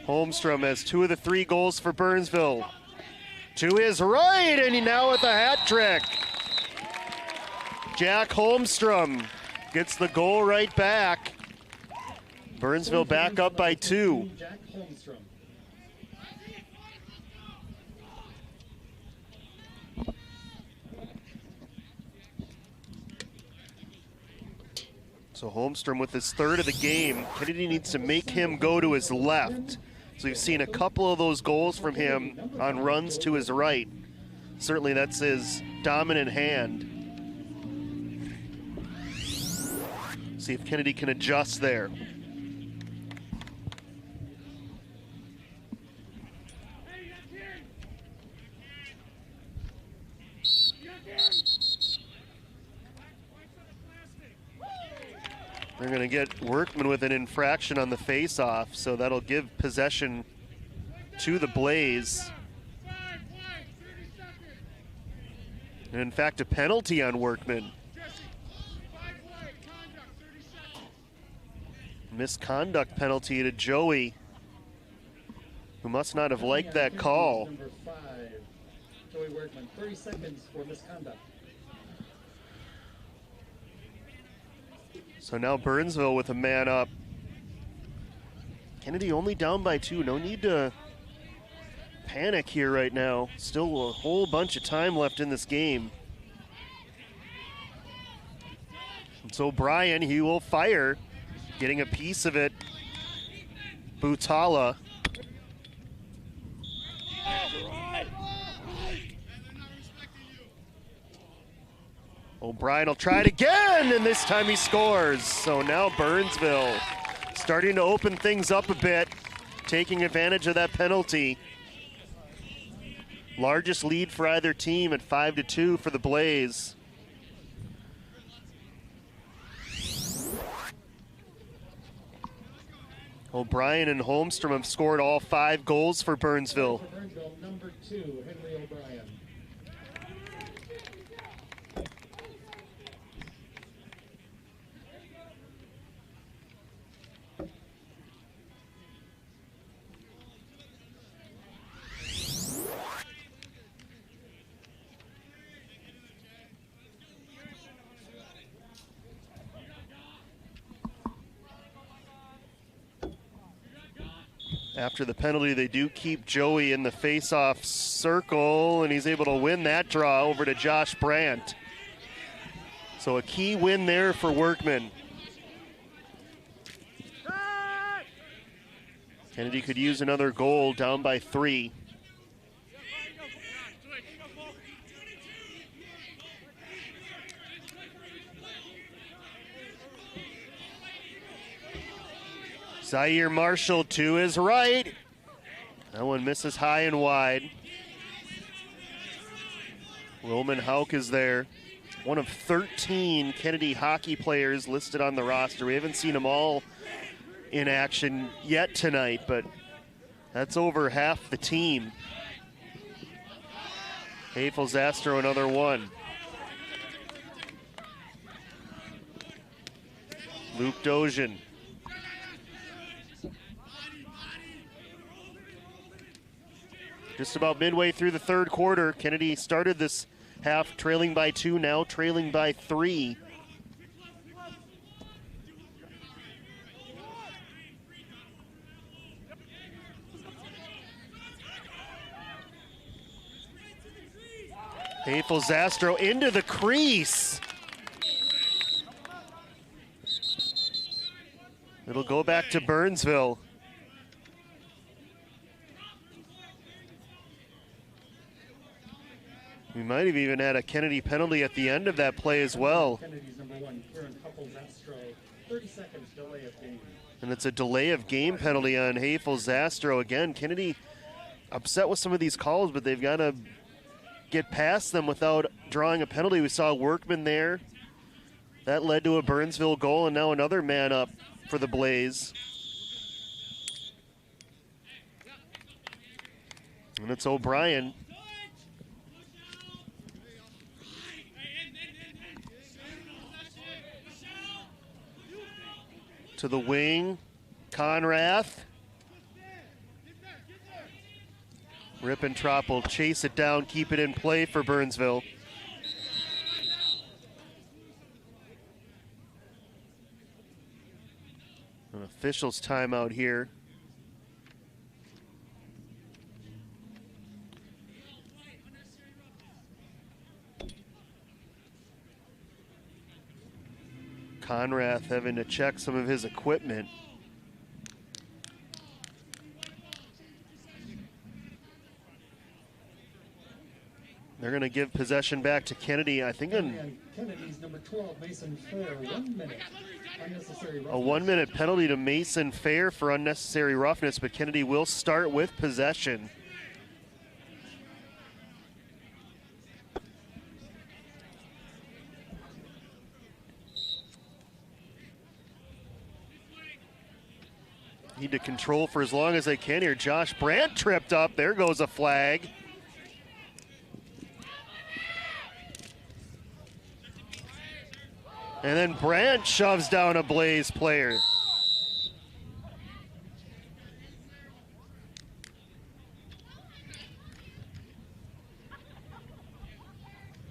Holmstrom has 2 of the 3 goals for Burnsville. To his right, and he now with a hat trick. Jack Holmstrom gets the goal right back. Burnsville back up by 2. So Holmstrom with his 3rd of the game. Kennedy needs to make him go to his left. So we've seen a couple of those goals from him on runs to his right. Certainly that's his dominant hand. See if Kennedy can adjust there. They're going to get Workman with an infraction on the face-off, so that'll give possession to the Blaze. And in fact, a penalty on Workman. Misconduct penalty to Joey, who must not have liked that call. Number 5, Joey Workman, 30 seconds for misconduct. So now Burnsville with a man up. Kennedy only down by 2. No need to panic here right now. Still a whole bunch of time left in this game. It's O'Brien, he will fire. Getting a piece of it. Butala. O'Brien will try it again, and this time he scores. So now Burnsville starting to open things up a bit, taking advantage of that penalty. Largest lead for either team at 5-2 for the Blaze. O'Brien and Holmstrom have scored all 5 goals for Burnsville. Burnsville, number 2, Henry O'Brien. After the penalty, they do keep Joey in the face-off circle, and he's able to win that draw over to Josh Brandt. So a key win there for Workman. Kennedy could use another goal, down by 3. Zaire Marshall to his right. That one misses high and wide. Roman Hauk is there. One of 13 Kennedy hockey players listed on the roster. We haven't seen them all in action yet tonight, but that's over half the team. Hafels-Astro, another one. Luke Dozian. Just about midway through the third quarter, Kennedy started this half trailing by 2, now trailing by 3. Hafels-Astro into the crease. It'll go back to Burnsville. We might have even had a Kennedy penalty at the end of that play as well. Kennedy's number 1, Kieran Hafels-Astro, 30 seconds delay of game. And it's a delay of game penalty on Hafels-Astro. Again, Kennedy upset with some of these calls, but they've got to get past them without drawing a penalty. We saw Workman there. That led to a Burnsville goal, and now another man up for the Blaze. And it's O'Brien. To the wing, Conrath. Rippentrop will chase it down, keep it in play for Burnsville. An official's timeout here. Conrath having to check some of his equipment. They're going to give possession back to Kennedy. I think Kennedy's number 12, Mason Fair, 1 minute. Unnecessary roughness. A 1-minute penalty to Mason Fair for unnecessary roughness, but Kennedy will start with possession. Need to control for as long as they can here. Josh Brandt tripped up. There goes a flag. And then Brandt shoves down a Blaze player.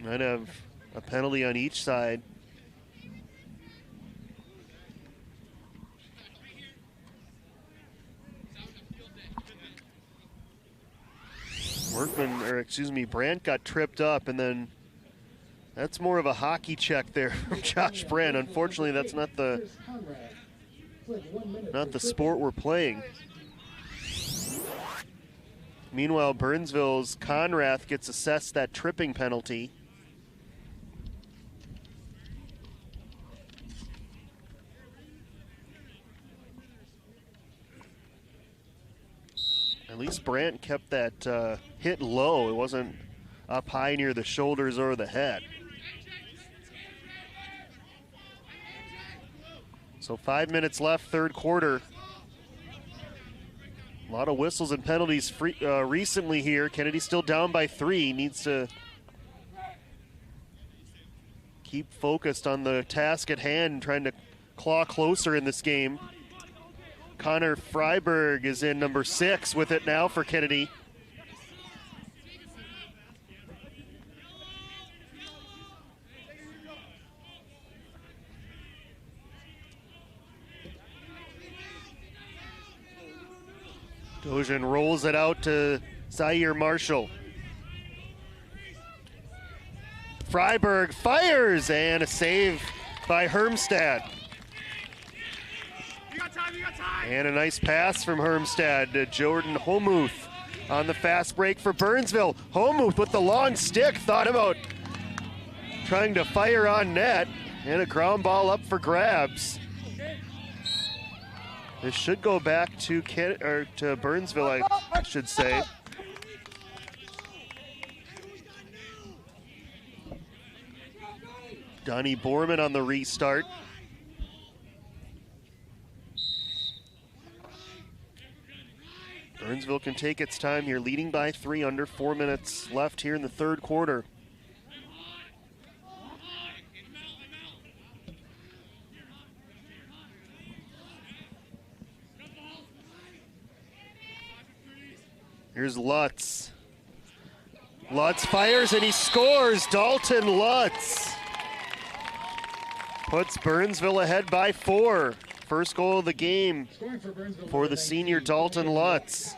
Might have a penalty on each side. Brandt got tripped up, and then that's more of a hockey check there from Josh Brandt. Unfortunately, that's not the sport we're playing. Meanwhile, Burnsville's Conrath gets assessed that tripping penalty. At least Brandt kept that hit low. It wasn't up high near the shoulders or the head. So 5 minutes left, third quarter. A lot of whistles and penalties recently here. Kennedy still down by 3. Needs to keep focused on the task at hand, trying to claw closer in this game. Connor Freiberg is in number 6 with it now for Kennedy. Dojan rolls it out to Zaire Marshall. Freiberg fires, and a save by Hermstad. And a nice pass from Hermstad to Jordan Homuth on the fast break for Burnsville. Homuth with the long stick, thought about trying to fire on net, and a ground ball up for grabs. This should go back to Burnsville, I should say. Donnie Borman on the restart. Burnsville can take its time here, leading by 3, under 4 minutes left here in the third quarter. Here's Lutz. Lutz fires and he scores. Dalton Lutz puts Burnsville ahead by 4. First goal of the game for the senior Dalton Lutz.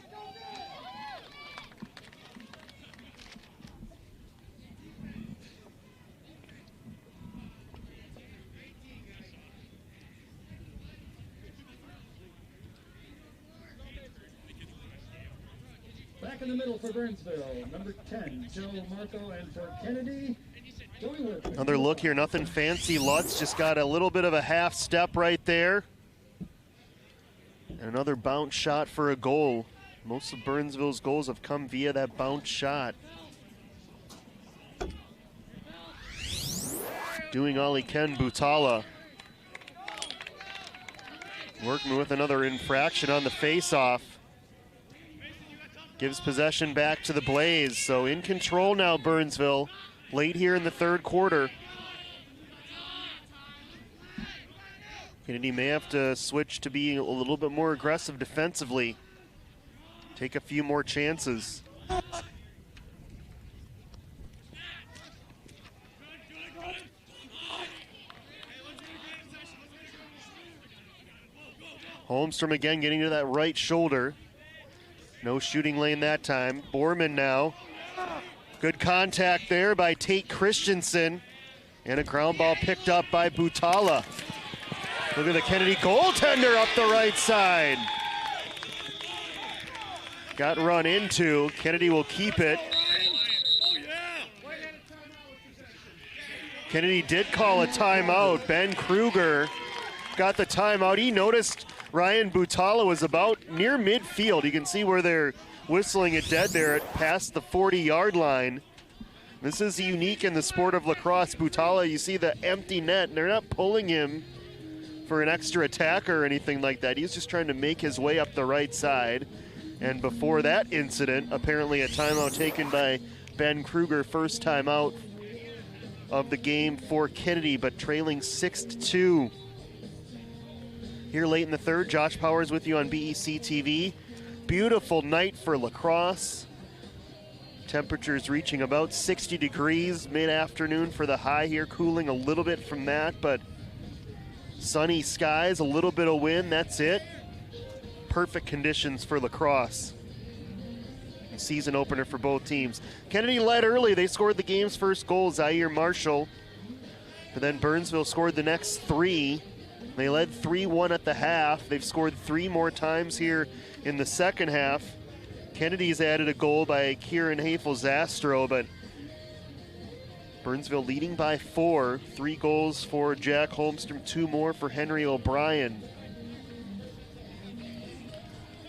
Back in the middle for Burnsville, number 10, Joe Marco, and for Kennedy, another look here, nothing fancy. Lutz just got a little bit of a half step right there. And another bounce shot for a goal. Most of Burnsville's goals have come via that bounce shot. Doing all he can, Butala. Working with another infraction on the face-off. Gives possession back to the Blaze. So in control now, Burnsville, late here in the third quarter. Kennedy may have to switch to being a little bit more aggressive defensively. Take a few more chances. Holmstrom again getting to that right shoulder. No shooting lane that time. Borman now. Good contact there by Tate Christensen. And a ground ball picked up by Butala. Look at the Kennedy goaltender up the right side. Got run into. Kennedy will keep it. Kennedy did call a timeout. Ben Kruger got the timeout. He noticed Ryan Butala was about near midfield. You can see where they're whistling it dead there at past the 40-yard line. This is unique in the sport of lacrosse. Butala, you see the empty net, and they're not pulling him for an extra attacker or anything like that. He's just trying to make his way up the right side. And before that incident, apparently a timeout taken by Ben Kruger, first timeout of the game for Kennedy, but trailing 6-2. Here late in the third, Josh Powers with you on BEC-TV. Beautiful night for lacrosse. Temperatures reaching about 60 degrees mid-afternoon for the high here, cooling a little bit from that, but sunny skies, a little bit of wind, that's it. Perfect conditions for lacrosse. season opener for both teams. Kennedy led early. They scored the game's first goal, Zaire Marshall. But then Burnsville scored the next 3. They led 3-1 at the half. They've scored 3 more times here in the second half. Kennedy's added a goal by Kieran Hafel-Zastro, but Burnsville leading by 4. 3 goals for Jack Holmstrom, 2 more for Henry O'Brien.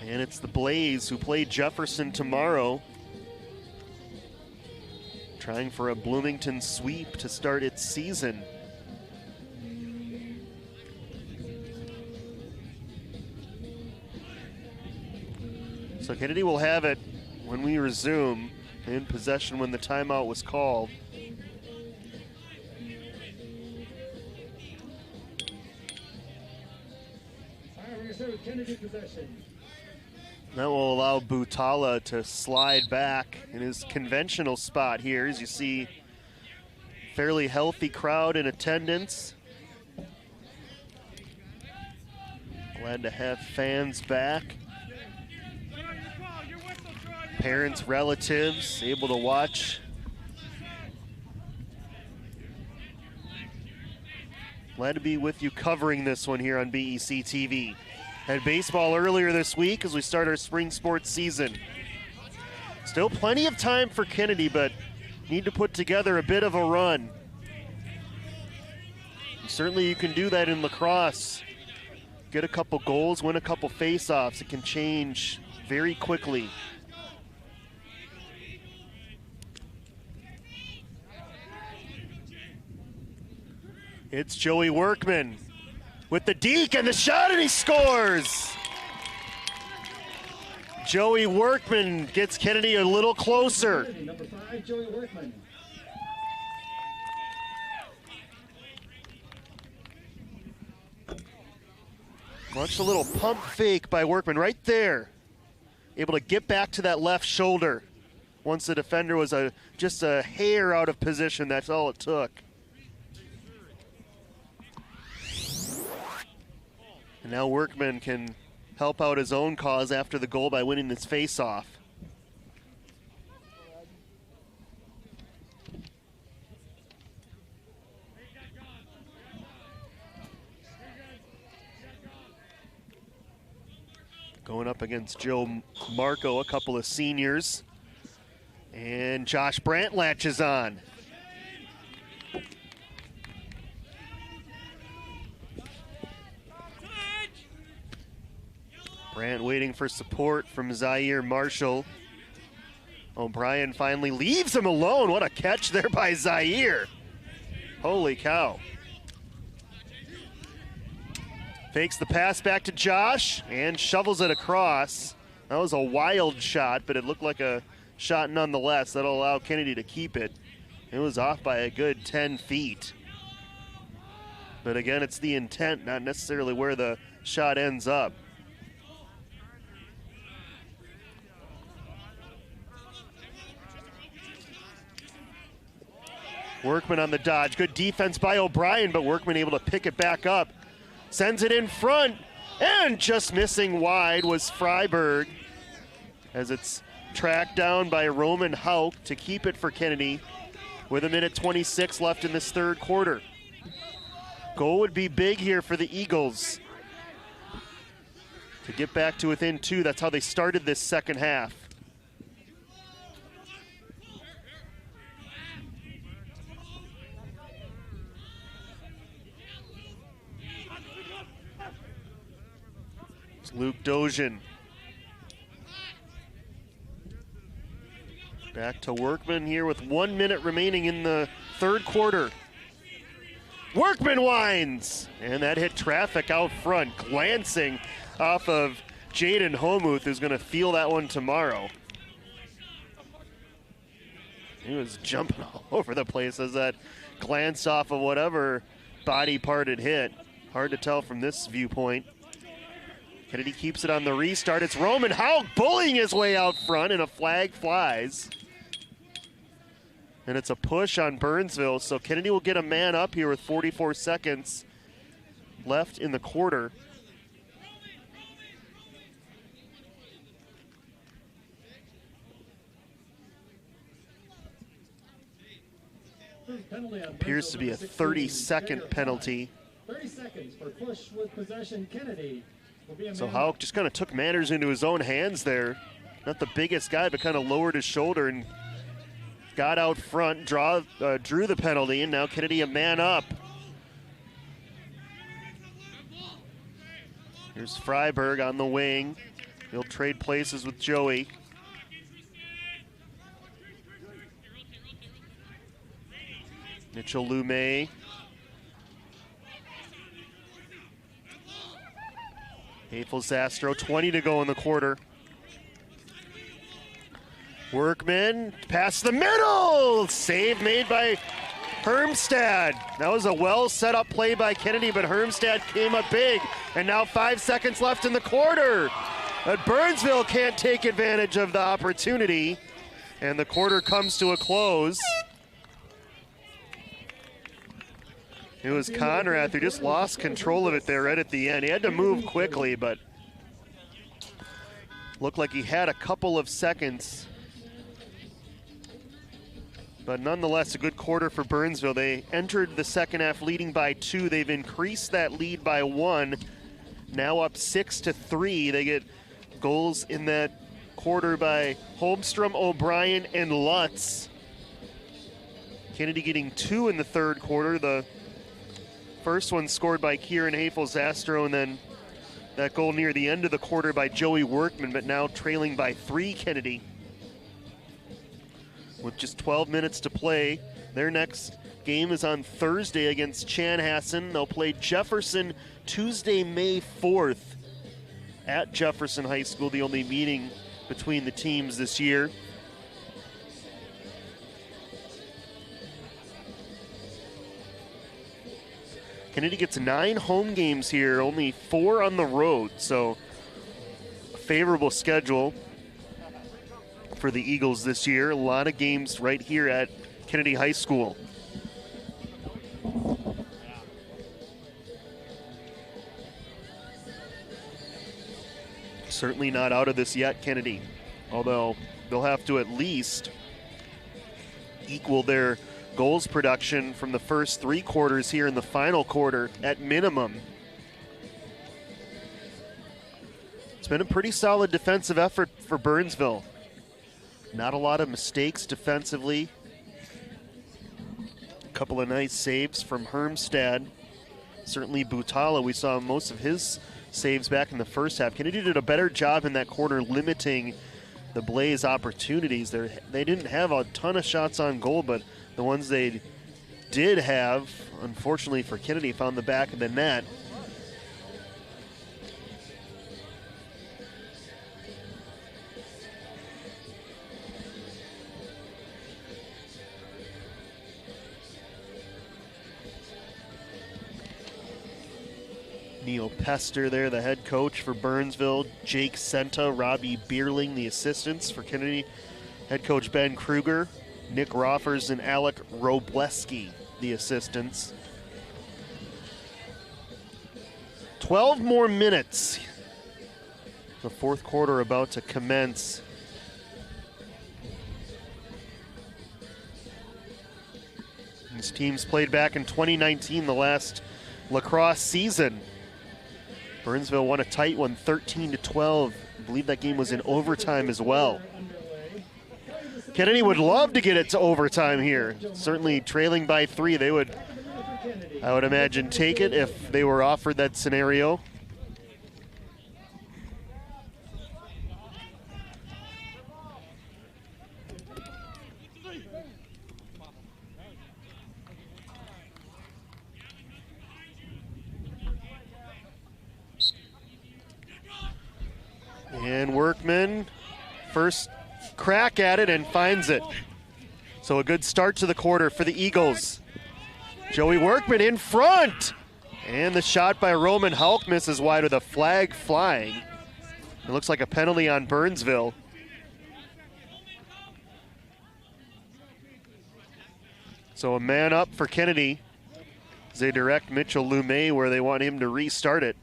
And it's the Blaze who play Jefferson tomorrow, trying for a Bloomington sweep to start its season. So Kennedy will have it when we resume, in possession when the timeout was called. All right, we're going to start with Kennedy possession. That will allow Butala to slide back in his conventional spot here. As you see, fairly healthy crowd in attendance. Glad to have fans back. Parents, relatives able to watch. Glad to be with you covering this one here on BEC-TV. Had baseball earlier this week as we start our spring sports season. Still plenty of time for Kennedy, but need to put together a bit of a run. And certainly you can do that in lacrosse. Get a couple goals, win a couple face-offs. It can change very quickly. It's Joey Workman with the deke and the shot, and he scores! Joey Workman gets Kennedy a little closer. Number 5, Joey Workman. Watch the little pump fake by Workman right there. Able to get back to that left shoulder. Once the defender was just a hair out of position, that's all it took. And now Workman can help out his own cause after the goal by winning this face-off. Going up against Joe Marco, a couple of seniors. And Josh Brandt latches on. Brandt waiting for support from Zaire Marshall. O'Brien finally leaves him alone. What a catch there by Zaire. Holy cow. Fakes the pass back to Josh and shovels it across. That was a wild shot, but it looked like a shot nonetheless. That'll allow Kennedy to keep it. It was off by a good 10 feet. But again, it's the intent, not necessarily where the shot ends up. Workman on the dodge. Good defense by O'Brien, but Workman able to pick it back up. Sends it in front, and just missing wide was Freiberg as it's tracked down by Roman Hauk to keep it for Kennedy with 1:26 left in this third quarter. Goal would be big here for the Eagles to get back to within 2. That's how they started this second half. Luke Dozian. Back to Workman here with 1 minute remaining in the third quarter. Workman winds! And that hit traffic out front, glancing off of Jaden Homuth, who's going to feel that one tomorrow. He was jumping all over the place as that glanced off of whatever body part it hit. Hard to tell from this viewpoint. Kennedy keeps it on the restart. It's Roman Hauk bullying his way out front, and a flag flies. And it's a push on Burnsville, so Kennedy will get a man up here with 44 seconds left in the quarter. Penalty on Appears to be a Burnsville, number 30-second penalty. 30 seconds for push with possession. Kennedy will be a So man Hauk just kind of took matters into his own hands there. Not the biggest guy, but kind of lowered his shoulder and got out front, drew the penalty, and now Kennedy a man up. Here's Freiberg on the wing. He'll trade places with Joey. Mitchell Lumet. Hayfel Zastro, 20 to go in the quarter. Workman, past the middle! Save made by Hermstad. That was a well set up play by Kennedy, but Hermstad came up big. And now 5 seconds left in the quarter. But Burnsville can't take advantage of the opportunity. And the quarter comes to a close. It was Conrath who just lost control of it there right at the end. He had to move quickly, but looked like he had a couple of seconds. But nonetheless, a good quarter for Burnsville. They entered the second half leading by 2. They've increased that lead by 1. Now up 6-3. They get goals in that quarter by Holmstrom, O'Brien, and Lutz. Kennedy getting 2 in the third quarter. The first one scored by Kieran Hayfel-Zastro, and then that goal near the end of the quarter by Joey Workman, but now trailing by 3, Kennedy. With just 12 minutes to play. Their next game is on Thursday against Chanhassen. They'll play Jefferson Tuesday, May 4th at Jefferson High School, the only meeting between the teams this year. Kennedy gets 9 home games here, only 4 on the road, so a favorable schedule for the Eagles this year. A lot of games right here at Kennedy High School. Certainly not out of this yet, Kennedy, although they'll have to at least equal their goals production from the first 3 quarters here in the final quarter at minimum. It's been a pretty solid defensive effort for Burnsville. Not a lot of mistakes defensively. A couple of nice saves from Hermstad. Certainly Butala, we saw most of his saves back in the first half. Kennedy did a better job in that quarter limiting the Blaze opportunities. They didn't have a ton of shots on goal, but the ones they did have, unfortunately for Kennedy, found the back of the net. Neil Pester there, the head coach for Burnsville. Jake Senta, Robbie Bierling, the assistants for Kennedy. Head coach Ben Kruger, Nick Roffers, and Alec Robleski, the assistants. 12 more minutes. The fourth quarter about to commence. These teams played back in 2019, the last lacrosse season. Burnsville won a tight one, 13-12. I believe that game was in overtime as well. Kennedy would love to get it to overtime here. Certainly trailing by 3, they would, I would imagine, take it if they were offered that scenario. And Workman, first crack at it and finds it. So a good start to the quarter for the Eagles. Joey Workman in front. And the shot by Roman Hauk misses wide with a flag flying. It looks like a penalty on Burnsville. So a man up for Kennedy as they direct Mitchell Lumet where they want him to restart it.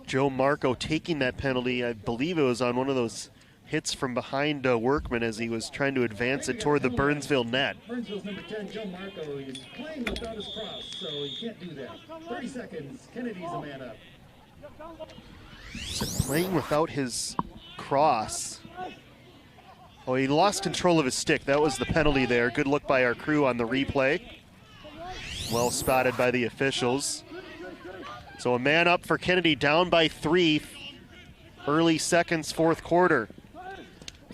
Joe Marco taking that penalty. I believe it was on one of those hits from behind Workman as he was trying to advance it toward the Burnsville net. Burnsville's number 10, Joe Marco. He's playing without his cross, so he can't do that. 30 seconds. Kennedy's a man up. So playing without his cross. Oh, he lost control of his stick. That was the penalty there. Good look by our crew on the replay. Well spotted by the officials. So a man up for Kennedy, down by 3. Early seconds, fourth quarter.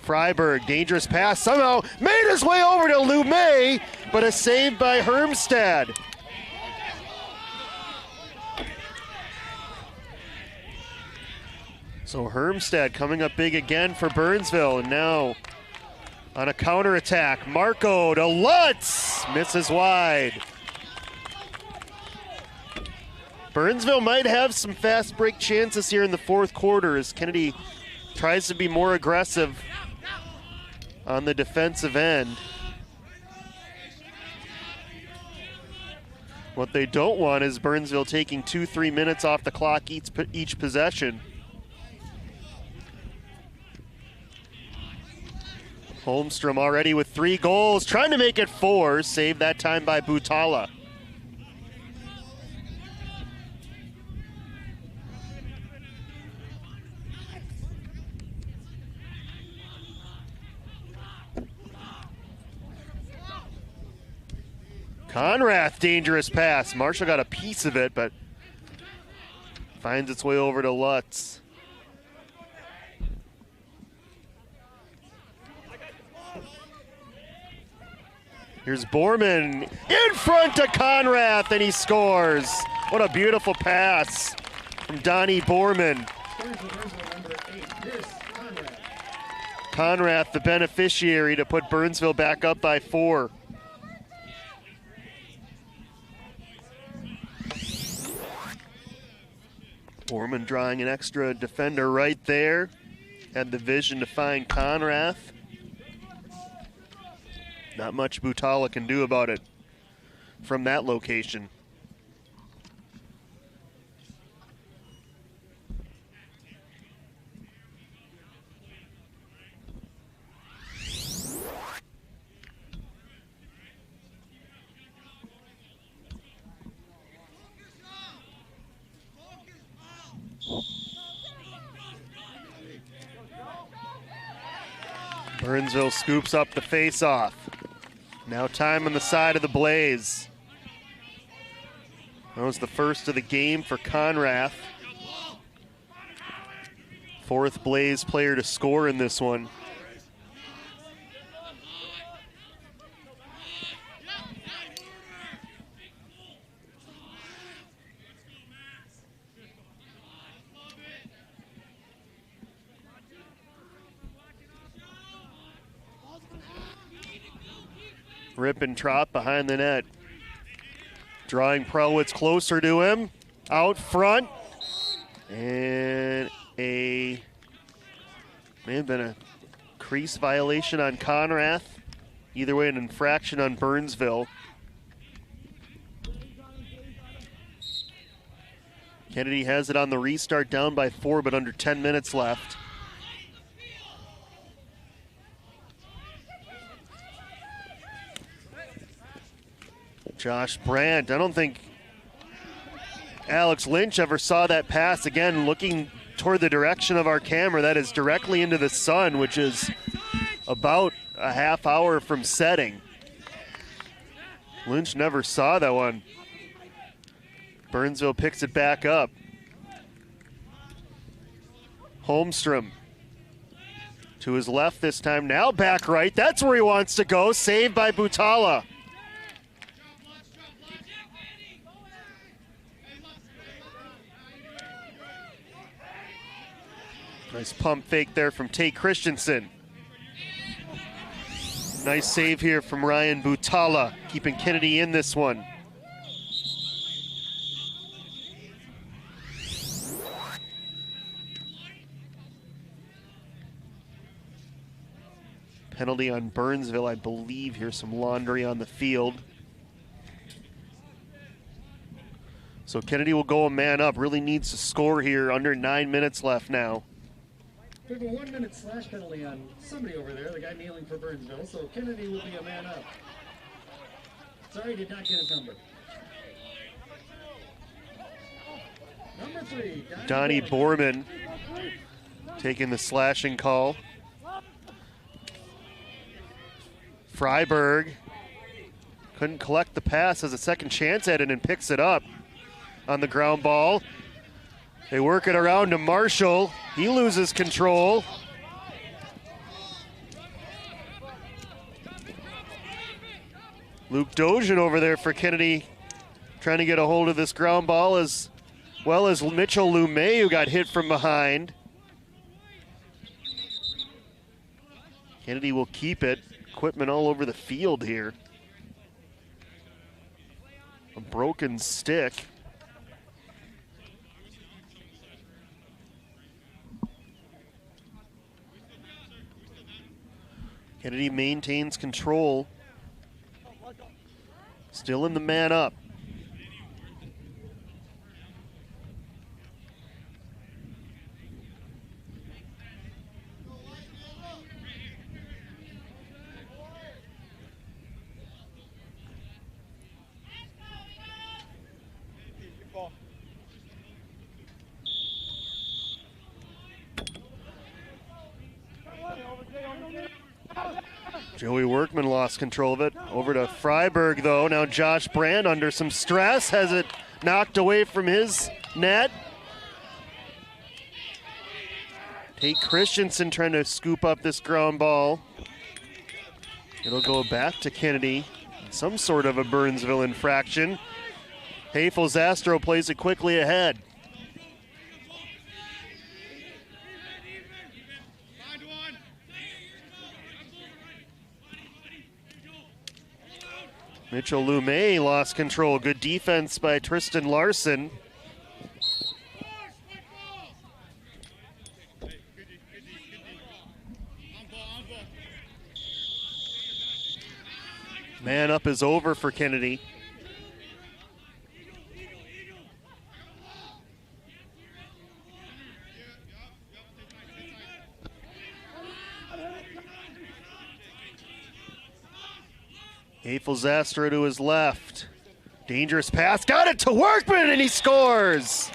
Freiberg, dangerous pass, somehow made his way over to Lumet, but a save by Hermstad. So Hermstad coming up big again for Burnsville, and now on a counterattack, Marco to Lutz, misses wide. Burnsville might have some fast break chances here in the fourth quarter as Kennedy tries to be more aggressive on the defensive end. What they don't want is Burnsville taking 2-3 minutes off the clock each possession. Holmstrom already with 3 goals, trying to make it 4, saved that time by Butala. Conrath, dangerous pass. Marshall got a piece of it, but finds its way over to Lutz. Here's Borman in front of Conrath, and he scores. What a beautiful pass from Donnie Borman. Conrath, the beneficiary to put Burnsville back up by 4. Borman drawing an extra defender right there. Had the vision to find Conrath. Not much Butala can do about it from that location. Burnsville scoops up the face-off. Now time on the side of the Blaze. That was the first of the game for Conrath. 4th Blaze player to score in this one. Rippentrop behind the net. Drawing Prelwitz closer to him. Out front. And may have been a crease violation on Conrath. Either way, an infraction on Burnsville. Kennedy has it on the restart, down by 4, but under 10 minutes left. Josh Brandt, I don't think Alex Lynch ever saw that pass. Again, looking toward the direction of our camera, that is directly into the sun, which is about a half hour from setting. Lynch never saw that one. Burnsville picks it back up. Holmstrom to his left this time, now back right. That's where he wants to go, saved by Butala. Nice pump fake there from Tate Christensen. Nice save here from Ryan Butala, keeping Kennedy in this one. Penalty on Burnsville, I believe. Here's some laundry on the field. So Kennedy will go a man up. Really needs to score here. Under 9 minutes left now. We have a 1-minute slash penalty on somebody over there, the guy kneeling for Burnsville, so Kennedy will be a man up. Sorry, did not get his number. Number 3, Donnie Borman taking the slashing call. Freiberg couldn't collect the pass, has a second chance at it and picks it up on the ground ball. They work it around to Marshall. He loses control. Luke Dojan over there for Kennedy, trying to get a hold of this ground ball, as well as Mitchell Lumet, who got hit from behind. Kennedy will keep it. Equipment all over the field here. A broken stick. Kennedy maintains control. Still in the man up. Joey Workman lost control of it. Over to Freiberg, though. Now Josh Brand under some stress. Has it knocked away from his net. Tate Christensen trying to scoop up this ground ball. It'll go back to Kennedy. Some sort of a Burnsville infraction. Hafel Zastro plays it quickly ahead. Mitchell Lumet lost control. Good defense by Tristan Larson. Man up is over for Kennedy. Hafel Zastra to his left. Dangerous pass, got it to Workman, and he scores.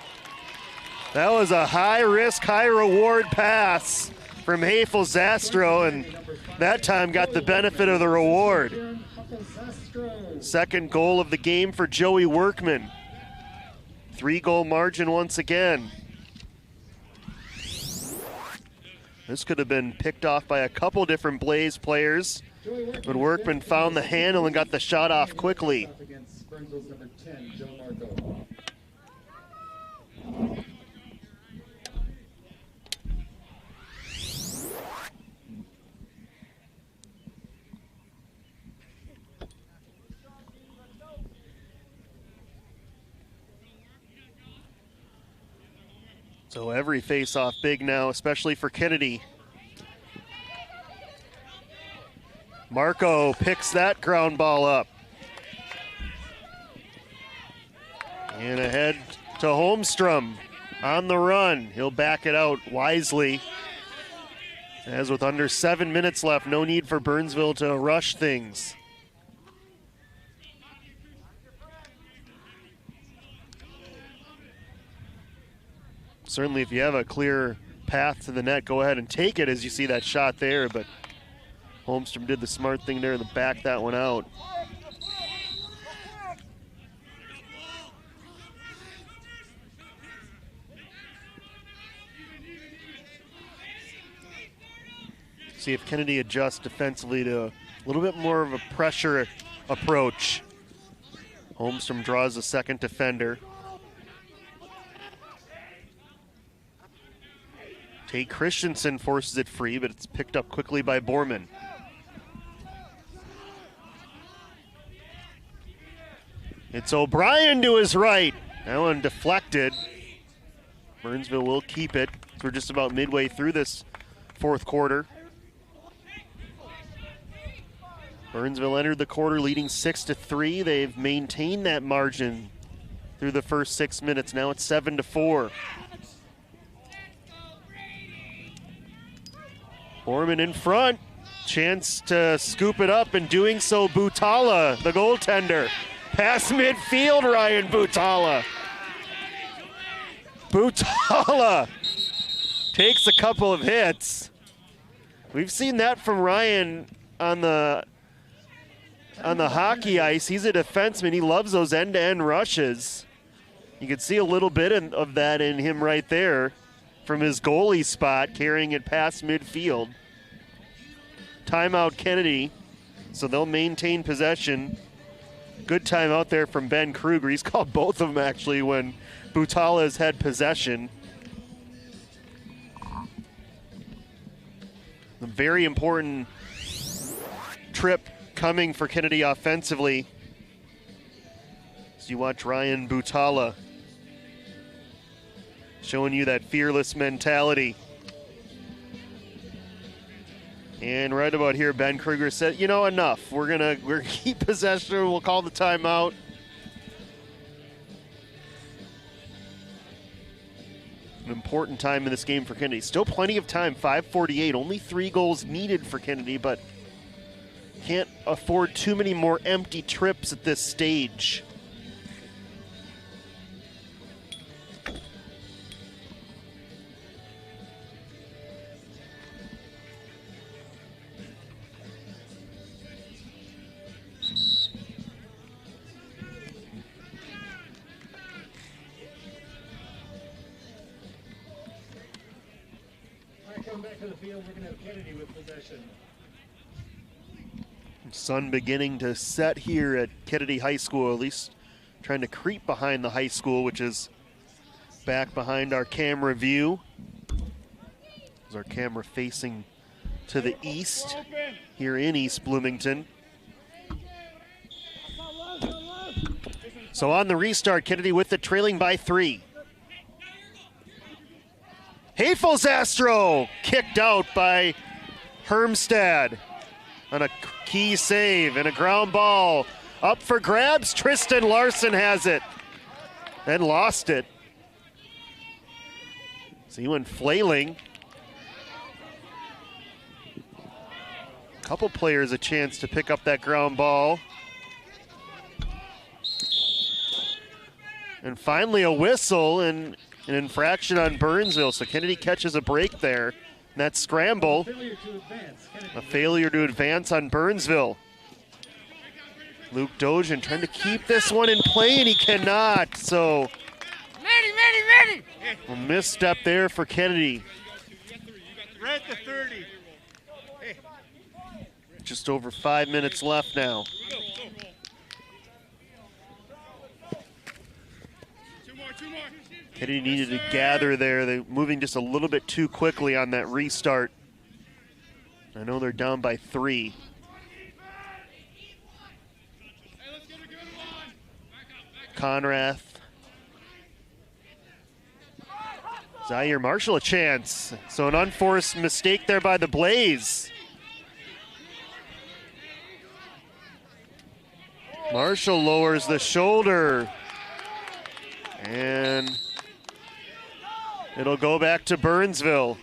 That was a high-risk, high-reward pass from Hafel Zastro, and that time got the benefit of the reward. Second goal of the game for Joey Workman. 3-goal margin once again. This could have been picked off by a couple different Blaze players, but Workman found the handle and got the shot off quickly. So every face-off big now, especially for Kennedy. Marco picks that ground ball up. And ahead to Holmstrom on the run. He'll back it out wisely. As with under 7 minutes left, no need for Burnsville to rush things. Certainly if you have a clear path to the net, go ahead and take it as you see that shot there, but Holmstrom did the smart thing there to back that one out. See if Kennedy adjusts defensively to a little bit more of a pressure approach. Holmstrom draws a second defender. Tate Christensen forces it free, but it's picked up quickly by Borman. It's O'Brien to his right. That one deflected. Burnsville will keep it. We're just about midway through this fourth quarter. Burnsville entered the quarter leading 6-3. They've maintained that margin through the first 6 minutes. Now it's 7-4. Foreman in front. Chance to scoop it up, and doing so, Butala, the goaltender. Past midfield, Ryan Butala. Butala takes a couple of hits. We've seen that from Ryan on the hockey ice. He's a defenseman. He loves those end-to-end rushes. You can see a little bit of that in him right there from his goalie spot, carrying it past midfield. Timeout Kennedy, so they'll maintain possession. Good timeout there from Ben Kruger. He's called both of them actually when Butala has had possession. A very important trip coming for Kennedy offensively. As you watch Ryan Butala showing you that fearless mentality. And right about here, Ben Kruger said, you know, enough. We're gonna keep possession. We'll call the timeout. An important time in this game for Kennedy. Still plenty of time, 5:48. Only 3 goals needed for Kennedy, but can't afford too many more empty trips at this stage. Back to the field, we're going to have Kennedy with possession. Sun beginning to set here at Kennedy High School, at least trying to creep behind the high school, which is back behind our camera view. There's our camera facing to the east here in East Bloomington. So on the restart, Kennedy with it, trailing by 3. Hafels-Astro kicked out by Hermstad on a key save and a ground ball. Up for grabs, Tristan Larson has it and lost it. So he went flailing. Couple players a chance to pick up that ground ball. And finally a whistle and an infraction on Burnsville, so Kennedy catches a break there. And that scramble, a failure to advance on Burnsville. Luke Dojan trying to keep this one in play, and he cannot. So a misstep there for Kennedy. Right to 30. Just over 5 minutes left now. Two more. Kennedy needed to gather there. They're moving just a little bit too quickly on that restart. I know they're down by 3. Conrath. Zaire Marshall a chance. So an unforced mistake there by the Blaze. Marshall lowers the shoulder. And it'll go back to Burnsville.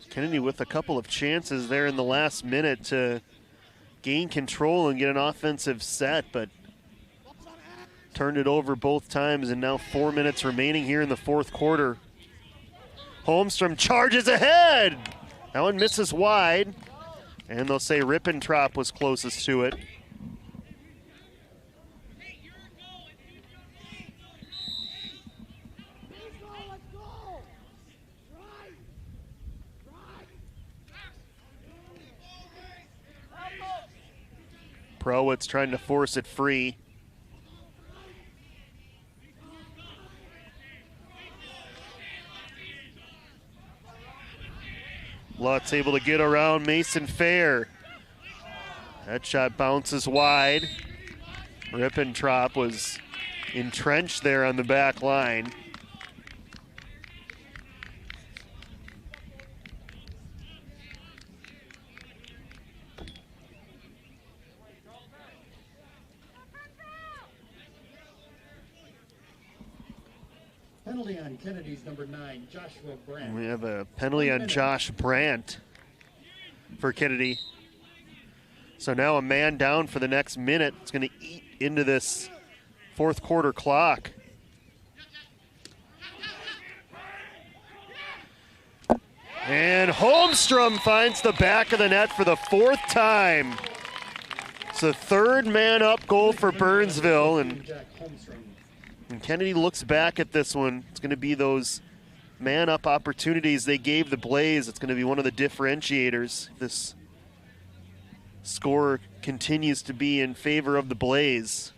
Kennedy with a couple of chances there in the last minute to gain control and get an offensive set, but turned it over both times, and now 4 minutes remaining here in the fourth quarter. Holmstrom charges ahead. That one misses wide, and they'll say Rippentrop was closest to it. Prowitz trying to force it free. Lutz able to get around Mason Fair. That shot bounces wide. Rippentrop was entrenched there on the back line. Penalty on Kennedy's number 9, Joshua Brandt. We have a penalty on Josh Brandt for Kennedy. So now a man down for the next minute. It's going to eat into this fourth quarter clock. And Holmstrom finds the back of the net for the fourth time. It's the third man up goal for Burnsville. And Kennedy looks back at this one. It's going to be those man up opportunities they gave the Blaze. It's going to be one of the differentiators. This score continues to be in favor of the Blaze.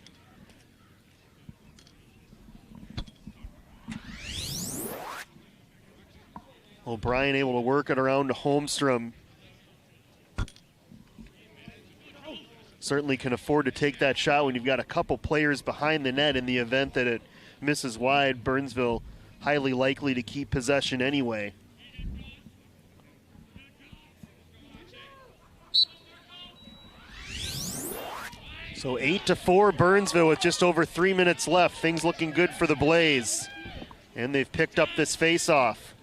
O'Brien able to work it around to Holmstrom. Certainly can afford to take that shot when you've got a couple players behind the net in the event that it misses wide. Burnsville highly likely to keep possession anyway. So 8-4 Burnsville with just over 3 minutes left. Things looking good for the Blaze. And they've picked up this face-off.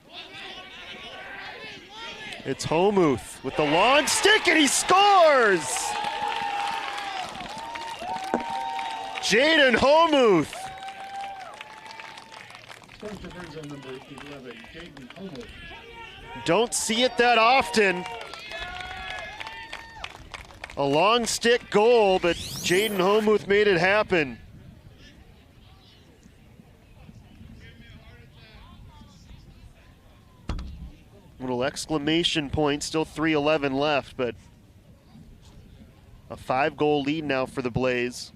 It's Homuth with the long stick, and he scores! Jaden Homuth. Don't see it that often. A long stick goal, but Jaden Homuth made it happen. Little exclamation point, still 3:11 left, but a 5-goal lead now for the Blaze.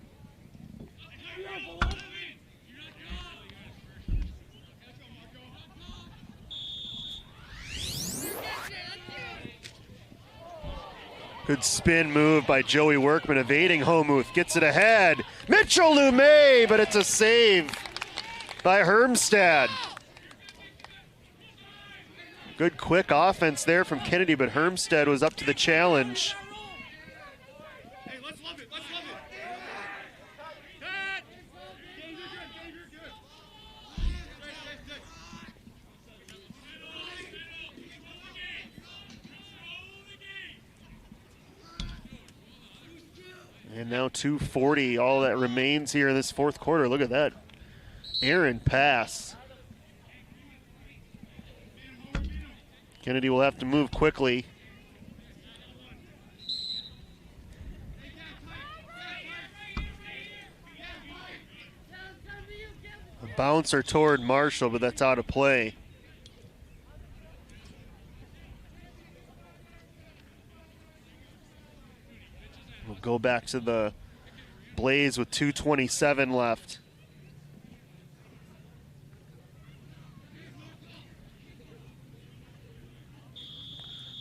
Good spin move by Joey Workman, evading Homuth, gets it ahead. Mitchell Lumet, but it's a save by Hermstad. Good quick offense there from Kennedy, but Hermstad was up to the challenge. Hey, let's love it. Let's love it. Dad! Dave, you're good. Dave, you're good. And now 2:40, all that remains here in this fourth quarter. Look at that errant pass. Kennedy will have to move quickly. A bouncer toward Marshall, but that's out of play. We'll go back to the Blaze with 2:27 left.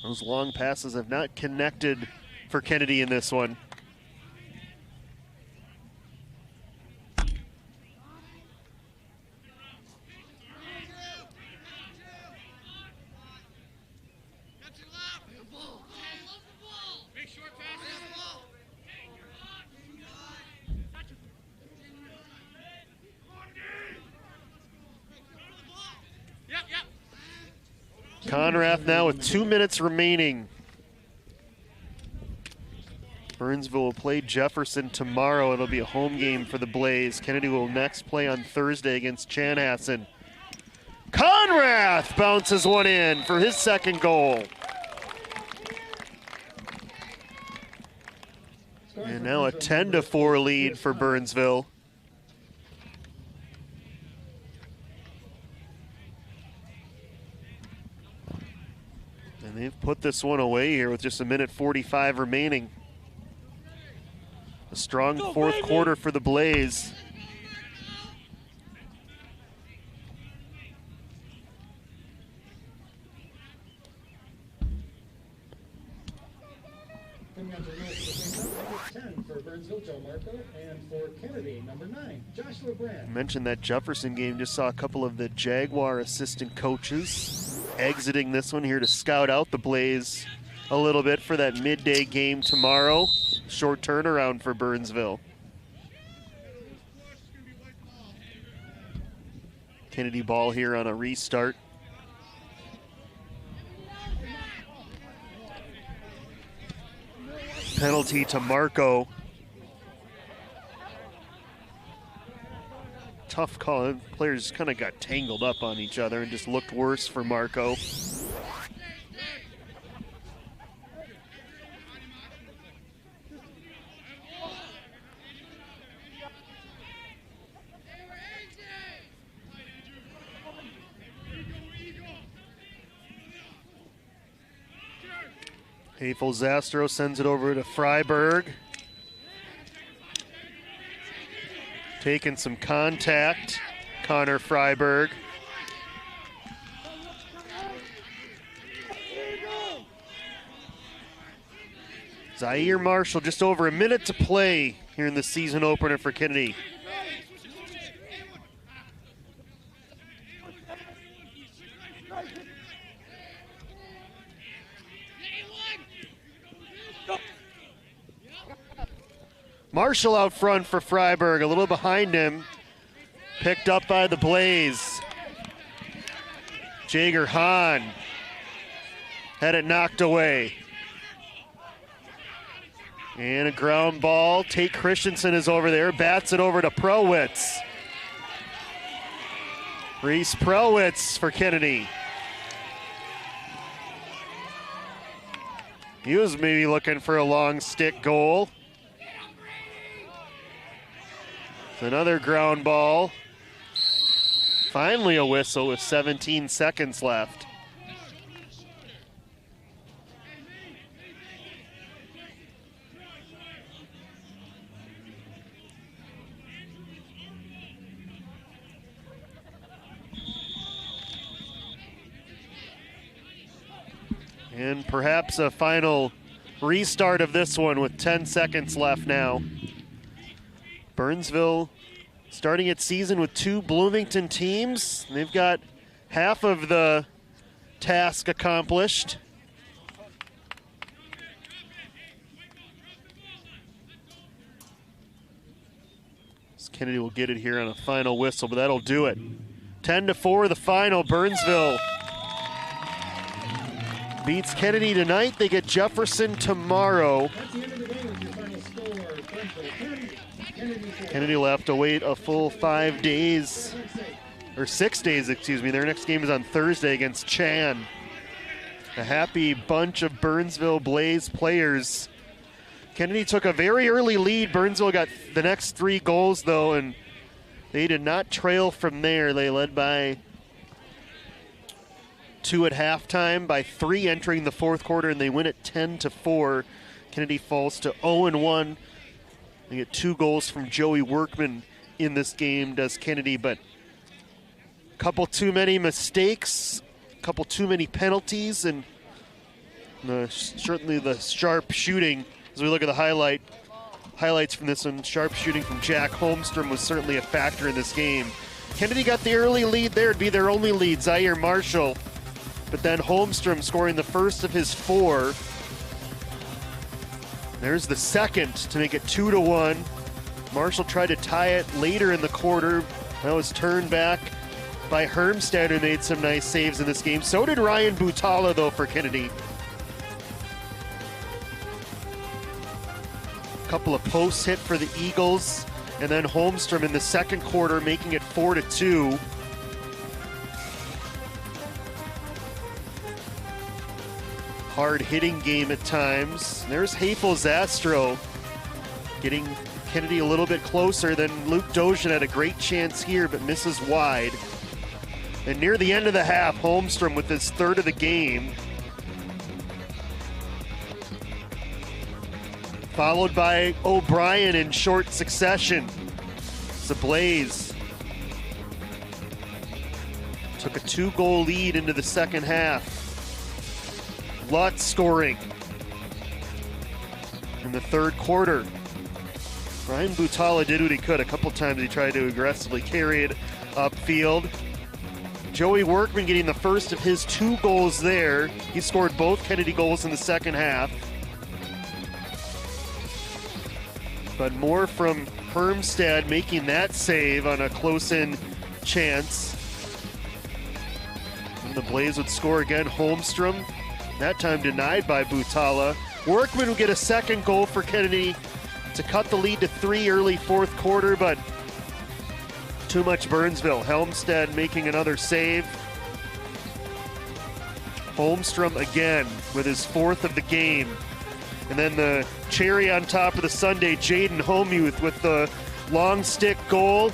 Those long passes have not connected for Kennedy in this one. Conrath now with 2 minutes remaining. Burnsville will play Jefferson tomorrow. It'll be a home game for the Blaze. Kennedy will next play on Thursday against Chanhassen. Conrath bounces one in for his second goal. And now a 10-4 lead for Burnsville. And they've put this one away here with just 1:45 remaining. A strong fourth quarter for the Blaze. Coming out to the middle for the number 10 for Burnsville, Joe Marco, and for Kennedy, number 9, Joshua Brandt. I mentioned that Jefferson game, just saw a couple of the Jaguar assistant coaches exiting this one here to scout out the Blaze a little bit for that midday game tomorrow. Short turnaround for Burnsville. Kennedy ball here on a restart. Penalty to Marco. Tough call. Players kind of got tangled up on each other and just looked worse for Marco. Hafel Zastro sends it over to Freiberg. Taking some contact, Connor Freiberg. Zaire Marshall, just over a minute to play here in the season opener for Kennedy. Marshall out front for Freiberg, a little behind him. Picked up by the Blaze. Jager Hahn had it knocked away. And a ground ball. Tate Christensen is over there, bats it over to Prowitz. Reese Prowitz for Kennedy. He was maybe looking for a long stick goal. Another ground ball. Finally a whistle with 17 seconds left. And perhaps a final restart of this one with 10 seconds left now. Burnsville starting its season with 2 Bloomington teams. They've got half of the task accomplished. Kennedy will get it here on a final whistle, but that'll do it. 10-4 the final. Burnsville beats Kennedy tonight. They get Jefferson tomorrow. That's the end of the game with your final score. Burnsville 10, Kennedy will have to wait a full 5 days, or 6 days, excuse me. Their next game is on Thursday against Chan. A happy bunch of Burnsville Blaze players. Kennedy took a very early lead. Burnsville got the next 3 goals, though, and they did not trail from there. They led by 2 at halftime, by 3 entering the fourth quarter, and they win it 10-4. Kennedy falls to 0-1. They get 2 goals from Joey Workman in this game, does Kennedy, but a couple too many mistakes, a couple too many penalties, and certainly the sharp shooting. As we look at the highlights from this one, sharp shooting from Jack Holmstrom was certainly a factor in this game. Kennedy got the early lead there. It'd be their only lead, Zaire Marshall. But then Holmstrom scoring the first of his 4. There's the second to make it 2-1. Marshall tried to tie it later in the quarter. That was turned back by Hermstad, who made some nice saves in this game. So did Ryan Butala, though, for Kennedy. Couple of posts hit for the Eagles, and then Holmstrom in the second quarter making it 4-2. Hard hitting game at times. There's Hafel Zastro getting Kennedy a little bit closer. Then Luke Dojan had a great chance here, but misses wide. And near the end of the half, Holmstrom with his 3rd of the game. Followed by O'Brien in short succession. The Blaze took a 2-goal lead into the second half. Lutz scoring in the third quarter. Ryan Butala did what he could. A couple times he tried to aggressively carry it upfield. Joey Workman getting the first of his 2 goals there. He scored both Kennedy goals in the second half. But more from Hermstad making that save on a close-in chance. the Blaze would score again. Holmstrom, that time denied by Butala. Workman would get a second goal for Kennedy to cut the lead to 3 early fourth quarter, but too much Burnsville. Helmstead making another save. Holmstrom again with his 4th of the game. And then the cherry on top of the sundae, Jaden Homuth with the long stick goal.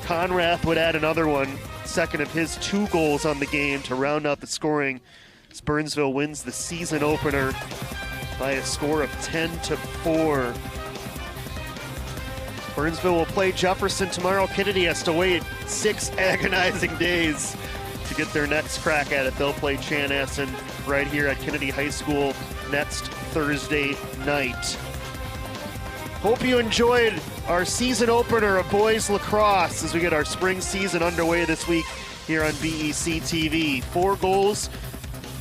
Conrath would add another one, second of his 2 goals on the game to round out the scoring as Burnsville wins the season opener by a score of 10-4. Burnsville will play Jefferson tomorrow. Kennedy has to wait 6 agonizing days to get their next crack at it. They'll play Chanhassen right here at Kennedy High School next Thursday night. Hope you enjoyed our season opener of boys lacrosse as we get our spring season underway this week here on BEC-TV. 4 goals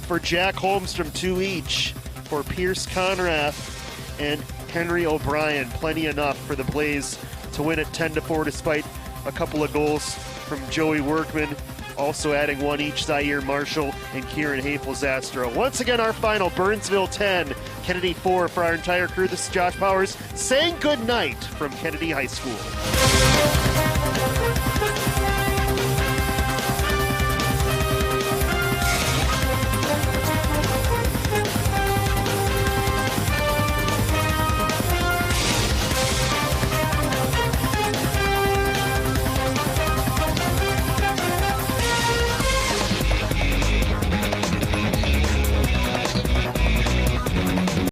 for Jack Holmstrom, 2 each for Pierce Conrath and Henry O'Brien. Plenty enough for the Blaze to win it 10-4 despite a couple of goals from Joey Workman. Also adding 1 each, Zaire Marshall and Kieran Hafel-Zastrow. Once again, our final, Burnsville 10, Kennedy 4 for our entire crew. This is Josh Powers saying good night from Kennedy High School.